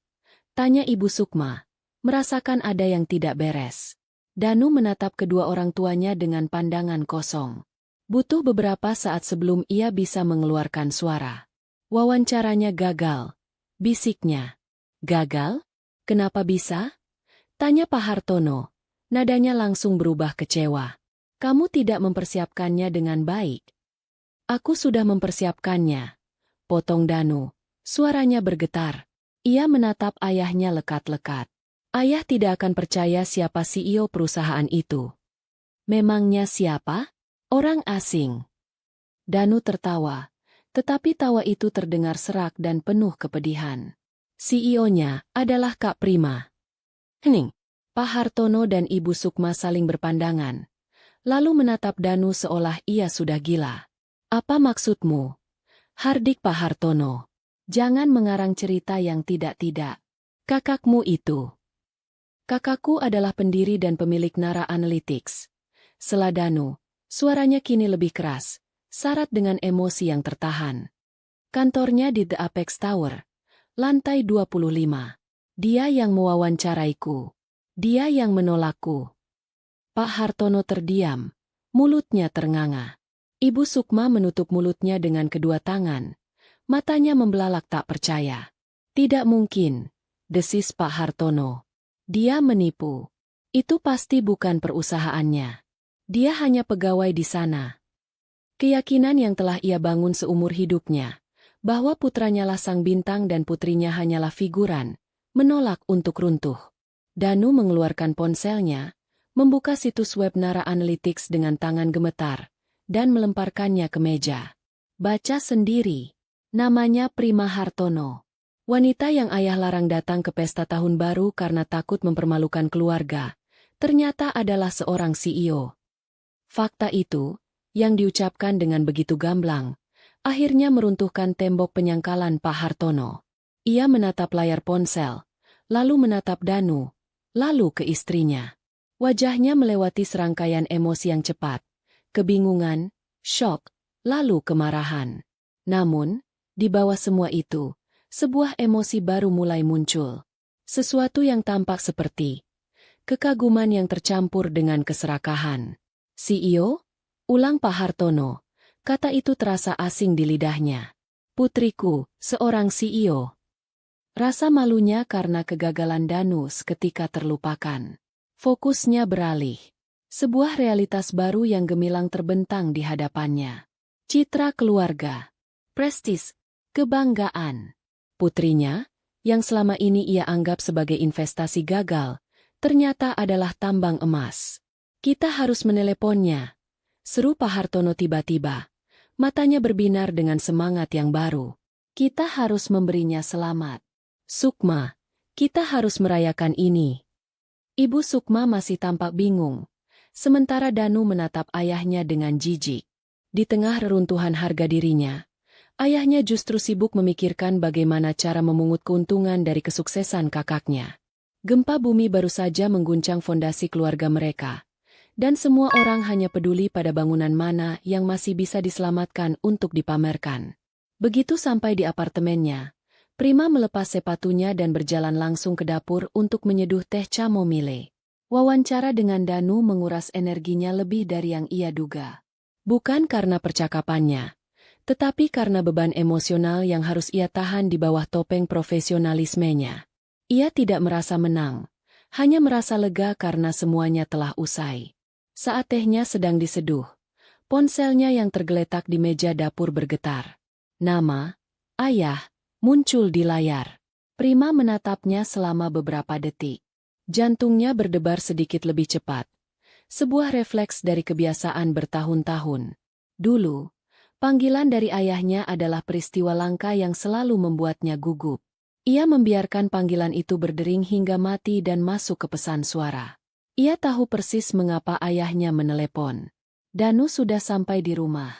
Tanya Ibu Sukma, merasakan ada yang tidak beres. Danu menatap kedua orang tuanya dengan pandangan kosong. Butuh beberapa saat sebelum ia bisa mengeluarkan suara. Wawancaranya gagal, bisiknya. Gagal? Kenapa bisa? Tanya Pak Hartono. Nadanya langsung berubah kecewa. Kamu tidak mempersiapkannya dengan baik. Aku sudah mempersiapkannya. Potong Danu. Suaranya bergetar. Ia menatap ayahnya lekat-lekat. Ayah tidak akan percaya siapa CEO perusahaan itu. Memangnya siapa? Orang asing. Danu tertawa, tetapi tawa itu terdengar serak dan penuh kepedihan. CEO-nya adalah Kak Prima. Hening. Pak Hartono dan Ibu Sukma saling berpandangan, lalu menatap Danu seolah ia sudah gila. Apa maksudmu? Hardik Pak Hartono. Jangan mengarang cerita yang tidak-tidak. Kakakmu itu. Kakakku adalah pendiri dan pemilik Nara Analytics. Sela Danu, suaranya kini lebih keras, syarat dengan emosi yang tertahan. Kantornya di The Apex Tower, lantai 25. Dia yang mewawancaraiku. Dia yang menolakku. Pak Hartono terdiam, mulutnya ternganga. Ibu Sukma menutup mulutnya dengan kedua tangan. Matanya membelalak tak percaya. Tidak mungkin, desis Pak Hartono. Dia menipu. Itu pasti bukan perusahaannya. Dia hanya pegawai di sana. Keyakinan yang telah ia bangun seumur hidupnya, bahwa putranya lah sang bintang dan putrinya hanyalah figuran, menolak untuk runtuh. Danu mengeluarkan ponselnya, membuka situs web Nara Analytics dengan tangan gemetar, dan melemparkannya ke meja. Baca sendiri. Namanya Prima Hartono. Wanita yang ayah larang datang ke pesta tahun baru karena takut mempermalukan keluarga, ternyata adalah seorang CEO. Fakta itu, yang diucapkan dengan begitu gamblang, akhirnya meruntuhkan tembok penyangkalan Pak Hartono. Ia menatap layar ponsel, lalu menatap Danu, lalu ke istrinya. Wajahnya melewati serangkaian emosi yang cepat, kebingungan, syok, lalu kemarahan. Namun, di bawah semua itu, sebuah emosi baru mulai muncul. Sesuatu yang tampak seperti kekaguman yang tercampur dengan keserakahan. CEO? Ulang Pak Hartono. Kata itu terasa asing di lidahnya. Putriku, seorang CEO. Rasa malunya karena kegagalan Danu seketika terlupakan. Fokusnya beralih. Sebuah realitas baru yang gemilang terbentang di hadapannya. Citra keluarga. Prestis. Kebanggaan. Putrinya, yang selama ini ia anggap sebagai investasi gagal, ternyata adalah tambang emas. Kita harus meneleponnya. Seru Pak Hartono tiba-tiba, Matanya berbinar dengan semangat yang baru. Kita harus memberinya selamat. Sukma, kita harus merayakan ini. Ibu Sukma masih tampak bingung. Sementara Danu menatap ayahnya dengan jijik. Di tengah reruntuhan harga dirinya, ayahnya justru sibuk memikirkan bagaimana cara memungut keuntungan dari kesuksesan kakaknya. Gempa bumi baru saja mengguncang fondasi keluarga mereka. Dan semua orang hanya peduli pada bangunan mana yang masih bisa diselamatkan untuk dipamerkan. Begitu sampai di apartemennya, Prima melepas sepatunya dan berjalan langsung ke dapur untuk menyeduh teh chamomile. Wawancara dengan Danu menguras energinya lebih dari yang ia duga. Bukan karena percakapannya, tetapi karena beban emosional yang harus ia tahan di bawah topeng profesionalismenya. Ia tidak merasa menang, hanya merasa lega karena semuanya telah usai. Saat tehnya sedang diseduh, ponselnya yang tergeletak di meja dapur bergetar. Nama, ayah, muncul di layar. Prima menatapnya selama beberapa detik. Jantungnya berdebar sedikit lebih cepat. Sebuah refleks dari kebiasaan bertahun-tahun. Dulu, panggilan dari ayahnya adalah peristiwa langka yang selalu membuatnya gugup. Ia membiarkan panggilan itu berdering hingga mati dan masuk ke pesan suara. Ia tahu persis mengapa ayahnya menelepon. Danu sudah sampai di rumah.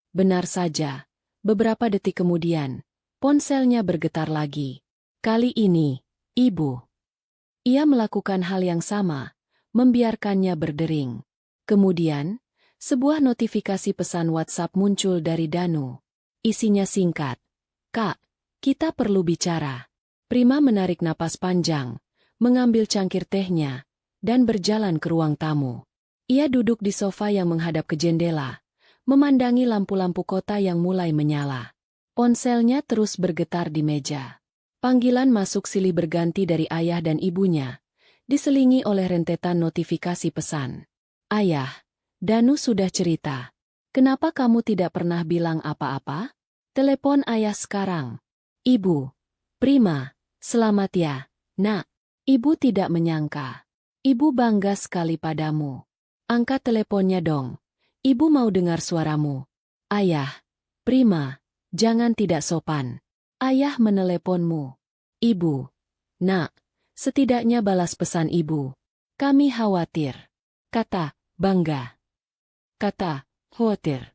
Benar saja, beberapa detik kemudian, ponselnya bergetar lagi. Kali ini, ibu. Ia melakukan hal yang sama, membiarkannya berdering. Kemudian, sebuah notifikasi pesan WhatsApp muncul dari Danu. Isinya singkat. Kak, kita perlu bicara. Prima menarik napas panjang, mengambil cangkir tehnya, dan berjalan ke ruang tamu. Ia duduk di sofa yang menghadap ke jendela, memandangi lampu-lampu kota yang mulai menyala. Ponselnya terus bergetar di meja. Panggilan masuk silih berganti dari ayah dan ibunya, diselingi oleh rentetan notifikasi pesan. Ayah, Danu sudah cerita. Kenapa kamu tidak pernah bilang apa-apa? Telepon ayah sekarang. Ibu. Prima, selamat ya, nak. Ibu tidak menyangka. Ibu bangga sekali padamu. Angkat teleponnya dong. Ibu mau dengar suaramu. Ayah. Prima. Jangan tidak sopan. Ayah meneleponmu. Ibu. Nak, setidaknya balas pesan ibu. Kami khawatir. Kata, bangga. Kata, khawatir.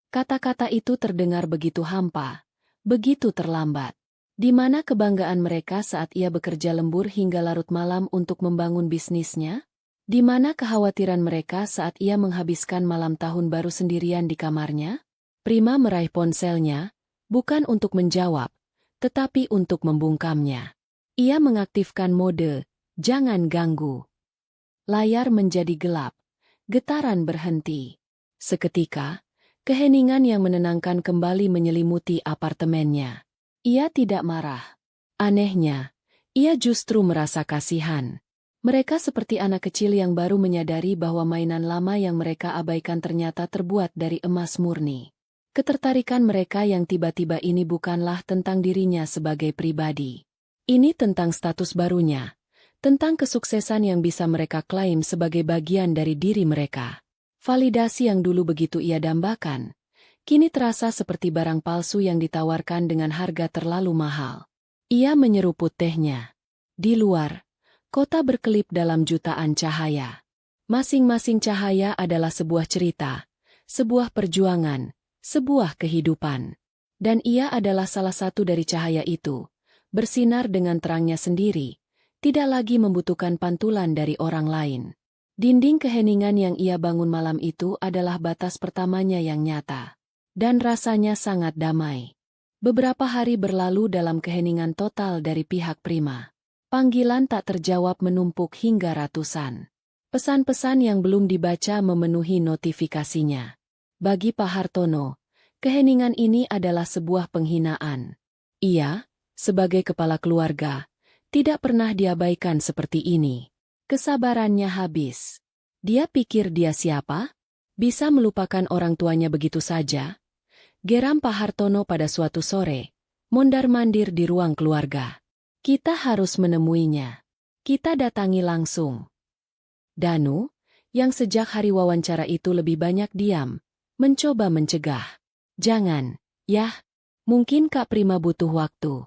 Kata-kata itu terdengar begitu hampa, begitu terlambat. Di mana kebanggaan mereka saat ia bekerja lembur hingga larut malam untuk membangun bisnisnya? Di mana kekhawatiran mereka saat ia menghabiskan malam tahun baru sendirian di kamarnya? Prima meraih ponselnya, bukan untuk menjawab, tetapi untuk membungkamnya. Ia mengaktifkan mode, jangan ganggu. Layar menjadi gelap, getaran berhenti. Seketika, keheningan yang menenangkan kembali menyelimuti apartemennya. Ia tidak marah. Anehnya, ia justru merasa kasihan. Mereka seperti anak kecil yang baru menyadari bahwa mainan lama yang mereka abaikan ternyata terbuat dari emas murni. Ketertarikan mereka yang tiba-tiba ini bukanlah tentang dirinya sebagai pribadi. Ini tentang status barunya, tentang kesuksesan yang bisa mereka klaim sebagai bagian dari diri mereka. Validasi yang dulu begitu ia dambakan, kini terasa seperti barang palsu yang ditawarkan dengan harga terlalu mahal. Ia menyeruput tehnya. Di luar, kota berkelip dalam jutaan cahaya. Masing-masing cahaya adalah sebuah cerita, sebuah perjuangan, sebuah kehidupan. Dan ia adalah salah satu dari cahaya itu, bersinar dengan terangnya sendiri, tidak lagi membutuhkan pantulan dari orang lain. Dinding keheningan yang ia bangun malam itu adalah batas pertamanya yang nyata. Dan rasanya sangat damai. Beberapa hari berlalu dalam keheningan total dari pihak Prima. Panggilan tak terjawab menumpuk hingga ratusan. Pesan-pesan yang belum dibaca memenuhi notifikasinya. Bagi Pak Hartono, keheningan ini adalah sebuah penghinaan. Ia, sebagai kepala keluarga, tidak pernah diabaikan seperti ini. Kesabarannya habis. Dia pikir dia siapa? Bisa melupakan orang tuanya begitu saja? Geram Pak Hartono pada suatu sore, mondar-mandir di ruang keluarga. Kita harus menemuinya. Kita datangi langsung. Danu, yang sejak hari wawancara itu lebih banyak diam, mencoba mencegah. Jangan, yah. Mungkin Kak Prima butuh waktu.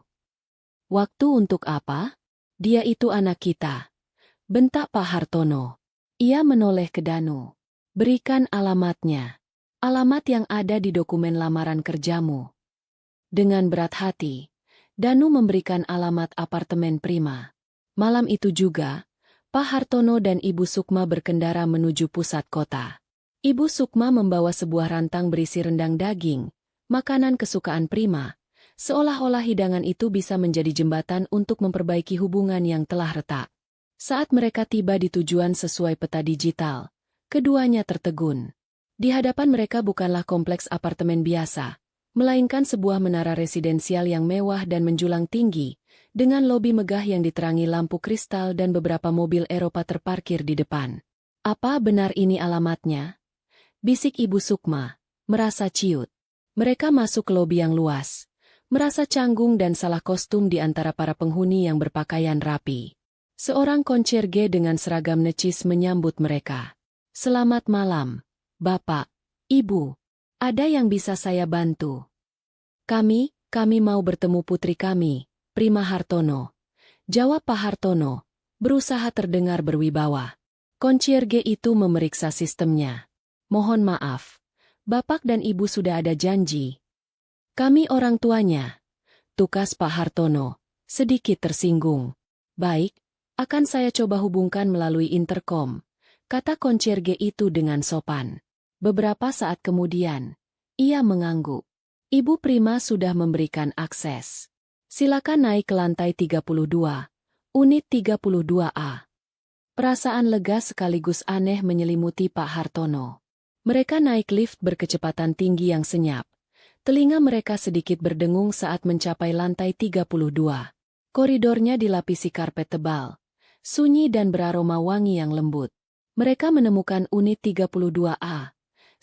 Waktu untuk apa? Dia itu anak kita. Bentak Pak Hartono. Ia menoleh ke Danu. Berikan alamatnya. Alamat yang ada di dokumen lamaran kerjamu. Dengan berat hati, Danu memberikan alamat apartemen Prima. Malam itu juga, Pak Hartono dan Ibu Sukma berkendara menuju pusat kota. Ibu Sukma membawa sebuah rantang berisi rendang daging, makanan kesukaan Prima, seolah-olah hidangan itu bisa menjadi jembatan untuk memperbaiki hubungan yang telah retak. Saat mereka tiba di tujuan sesuai peta digital, keduanya tertegun. Di hadapan mereka bukanlah kompleks apartemen biasa, melainkan sebuah menara residensial yang mewah dan menjulang tinggi, dengan lobi megah yang diterangi lampu kristal dan beberapa mobil Eropa terparkir di depan. Apa benar ini alamatnya? Bisik Ibu Sukma, merasa ciut. Mereka masuk ke lobi yang luas, merasa canggung dan salah kostum di antara para penghuni yang berpakaian rapi. Seorang konsierge dengan seragam necis menyambut mereka. Selamat malam, Bapak, Ibu. Ada yang bisa saya bantu? Kami mau bertemu putri kami, Prima Hartono. Jawab Pak Hartono, berusaha terdengar berwibawa. Konsierge itu memeriksa sistemnya. Mohon maaf, Bapak dan Ibu sudah ada janji. Kami orang tuanya. Tukas Pak Hartono, sedikit tersinggung. Baik, akan saya coba hubungkan melalui interkom, kata konsierge itu dengan sopan. Beberapa saat kemudian, ia mengangguk. Ibu Prima sudah memberikan akses. Silakan naik ke lantai 32, unit 32A. Perasaan lega sekaligus aneh menyelimuti Pak Hartono. Mereka naik lift berkecepatan tinggi yang senyap. Telinga mereka sedikit berdengung saat mencapai lantai 32. Koridornya dilapisi karpet tebal, sunyi dan beraroma wangi yang lembut. Mereka menemukan unit 32A.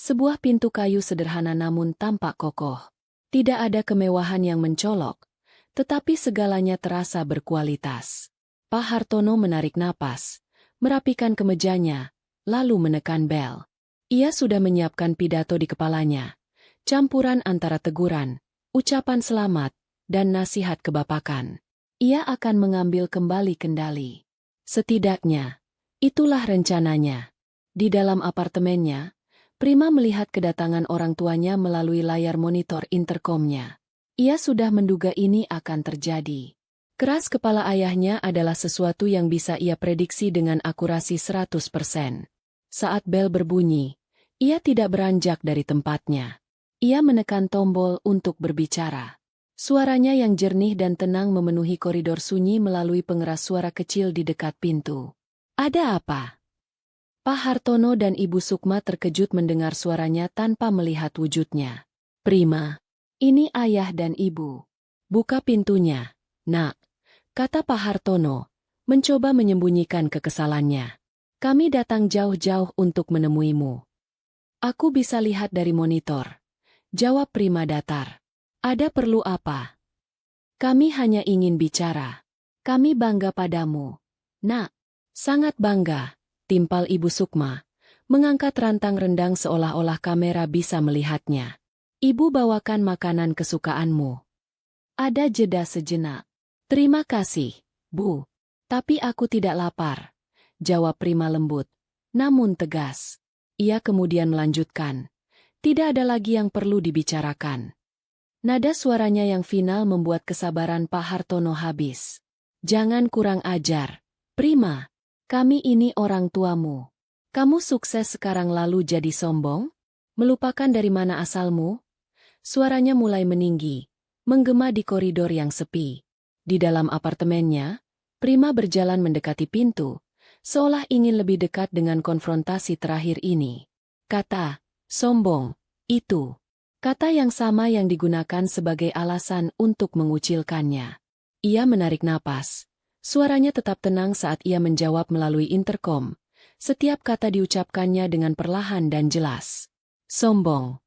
Sebuah pintu kayu sederhana namun tampak kokoh. Tidak ada kemewahan yang mencolok, tetapi segalanya terasa berkualitas. Pak Hartono menarik napas, merapikan kemejanya, lalu menekan bel. Ia sudah menyiapkan pidato di kepalanya, campuran antara teguran, ucapan selamat, dan nasihat kebapakan. Ia akan mengambil kembali kendali. Setidaknya, itulah rencananya. Di dalam apartemennya, Prima melihat kedatangan orang tuanya melalui layar monitor interkomnya. Ia sudah menduga ini akan terjadi. Keras kepala ayahnya adalah sesuatu yang bisa ia prediksi dengan akurasi 100%. Saat bel berbunyi, ia tidak beranjak dari tempatnya. Ia menekan tombol untuk berbicara. Suaranya yang jernih dan tenang memenuhi koridor sunyi melalui pengeras suara kecil di dekat pintu. Ada apa? Pak Hartono dan Ibu Sukma terkejut mendengar suaranya tanpa melihat wujudnya. Prima, ini ayah dan ibu. Buka pintunya, nak, kata Pak Hartono, mencoba menyembunyikan kekesalannya. Kami datang jauh-jauh untuk menemuimu. Aku bisa lihat dari monitor. Jawab Prima datar. Ada perlu apa? Kami hanya ingin bicara. Kami bangga padamu. Nak, sangat bangga. Timpal Ibu Sukma, mengangkat rantang rendang seolah-olah kamera bisa melihatnya. Ibu bawakan makanan kesukaanmu. Ada jeda sejenak. Terima kasih, Bu. Tapi aku tidak lapar. Jawab Prima lembut, namun tegas. Ia kemudian melanjutkan. Tidak ada lagi yang perlu dibicarakan. Nada suaranya yang final membuat kesabaran Pak Hartono habis. Jangan kurang ajar, Prima. Kami ini orang tuamu. Kamu sukses sekarang lalu jadi sombong? Melupakan dari mana asalmu? Suaranya mulai meninggi, menggema di koridor yang sepi. Di dalam apartemennya, Prima berjalan mendekati pintu, seolah ingin lebih dekat dengan konfrontasi terakhir ini. Kata, sombong, itu. Kata yang sama yang digunakan sebagai alasan untuk mengucilkannya. Ia menarik napas. Suaranya tetap tenang saat ia menjawab melalui interkom. Setiap kata diucapkannya dengan perlahan dan jelas. Sombong.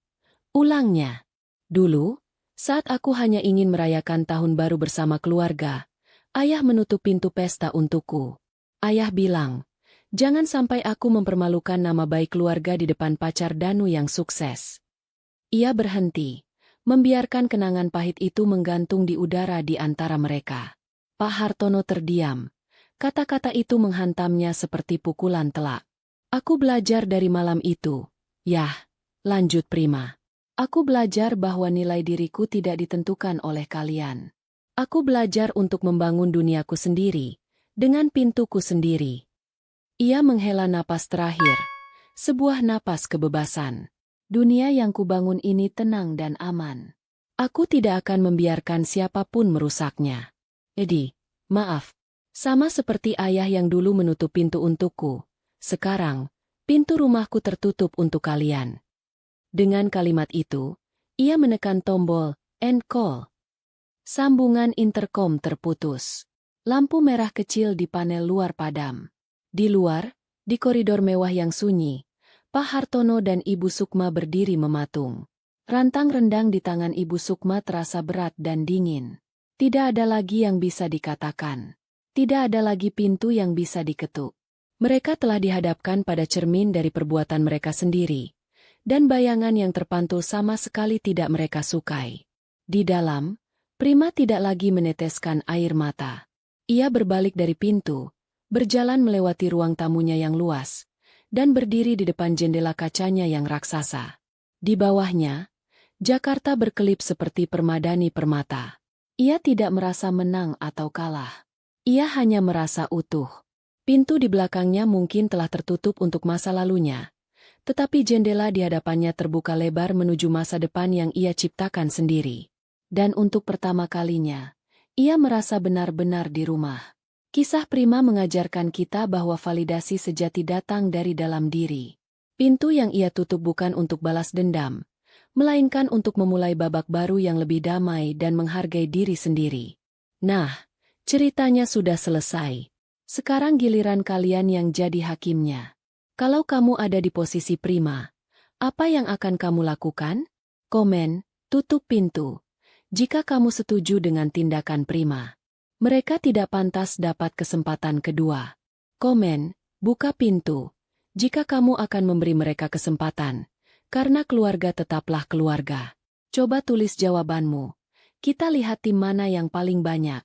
Ulangnya. Dulu, saat aku hanya ingin merayakan tahun baru bersama keluarga, ayah menutup pintu pesta untukku. Ayah bilang, jangan sampai aku mempermalukan nama baik keluarga di depan pacar Danu yang sukses. Ia berhenti, membiarkan kenangan pahit itu menggantung di udara di antara mereka. Pak Hartono terdiam. Kata-kata itu menghantamnya seperti pukulan telak. Aku belajar dari malam itu. Yah, lanjut Prima. Aku belajar bahwa nilai diriku tidak ditentukan oleh kalian. Aku belajar untuk membangun duniaku sendiri, dengan pintuku sendiri. Ia menghela napas terakhir, sebuah napas kebebasan. Dunia yang kubangun ini tenang dan aman. Aku tidak akan membiarkan siapapun merusaknya. Eddie, maaf. Sama seperti ayah yang dulu menutup pintu untukku, sekarang, pintu rumahku tertutup untuk kalian. Dengan kalimat itu, ia menekan tombol end call. Sambungan interkom terputus. Lampu merah kecil di panel luar padam. Di luar, di koridor mewah yang sunyi, Pak Hartono dan Ibu Sukma berdiri mematung. Rantang rendang di tangan Ibu Sukma terasa berat dan dingin. Tidak ada lagi yang bisa dikatakan. Tidak ada lagi pintu yang bisa diketuk. Mereka telah dihadapkan pada cermin dari perbuatan mereka sendiri, dan bayangan yang terpantul sama sekali tidak mereka sukai. Di dalam, Prima tidak lagi meneteskan air mata. Ia berbalik dari pintu, berjalan melewati ruang tamunya yang luas, dan berdiri di depan jendela kacanya yang raksasa. Di bawahnya, Jakarta berkelip seperti permadani permata. Ia tidak merasa menang atau kalah. Ia hanya merasa utuh. Pintu di belakangnya mungkin telah tertutup untuk masa lalunya, tetapi jendela di hadapannya terbuka lebar menuju masa depan yang ia ciptakan sendiri. Dan untuk pertama kalinya, ia merasa benar-benar di rumah. Kisah Prima mengajarkan kita bahwa validasi sejati datang dari dalam diri. Pintu yang ia tutup bukan untuk balas dendam, melainkan untuk memulai babak baru yang lebih damai dan menghargai diri sendiri. Nah, ceritanya sudah selesai. Sekarang giliran kalian yang jadi hakimnya. Kalau kamu ada di posisi Prima, apa yang akan kamu lakukan? Komen, tutup pintu. Jika kamu setuju dengan tindakan Prima, mereka tidak pantas dapat kesempatan kedua. Komen, buka pintu. Jika kamu akan memberi mereka kesempatan, karena keluarga tetaplah keluarga. Coba tulis jawabanmu. Kita lihat tim mana yang paling banyak.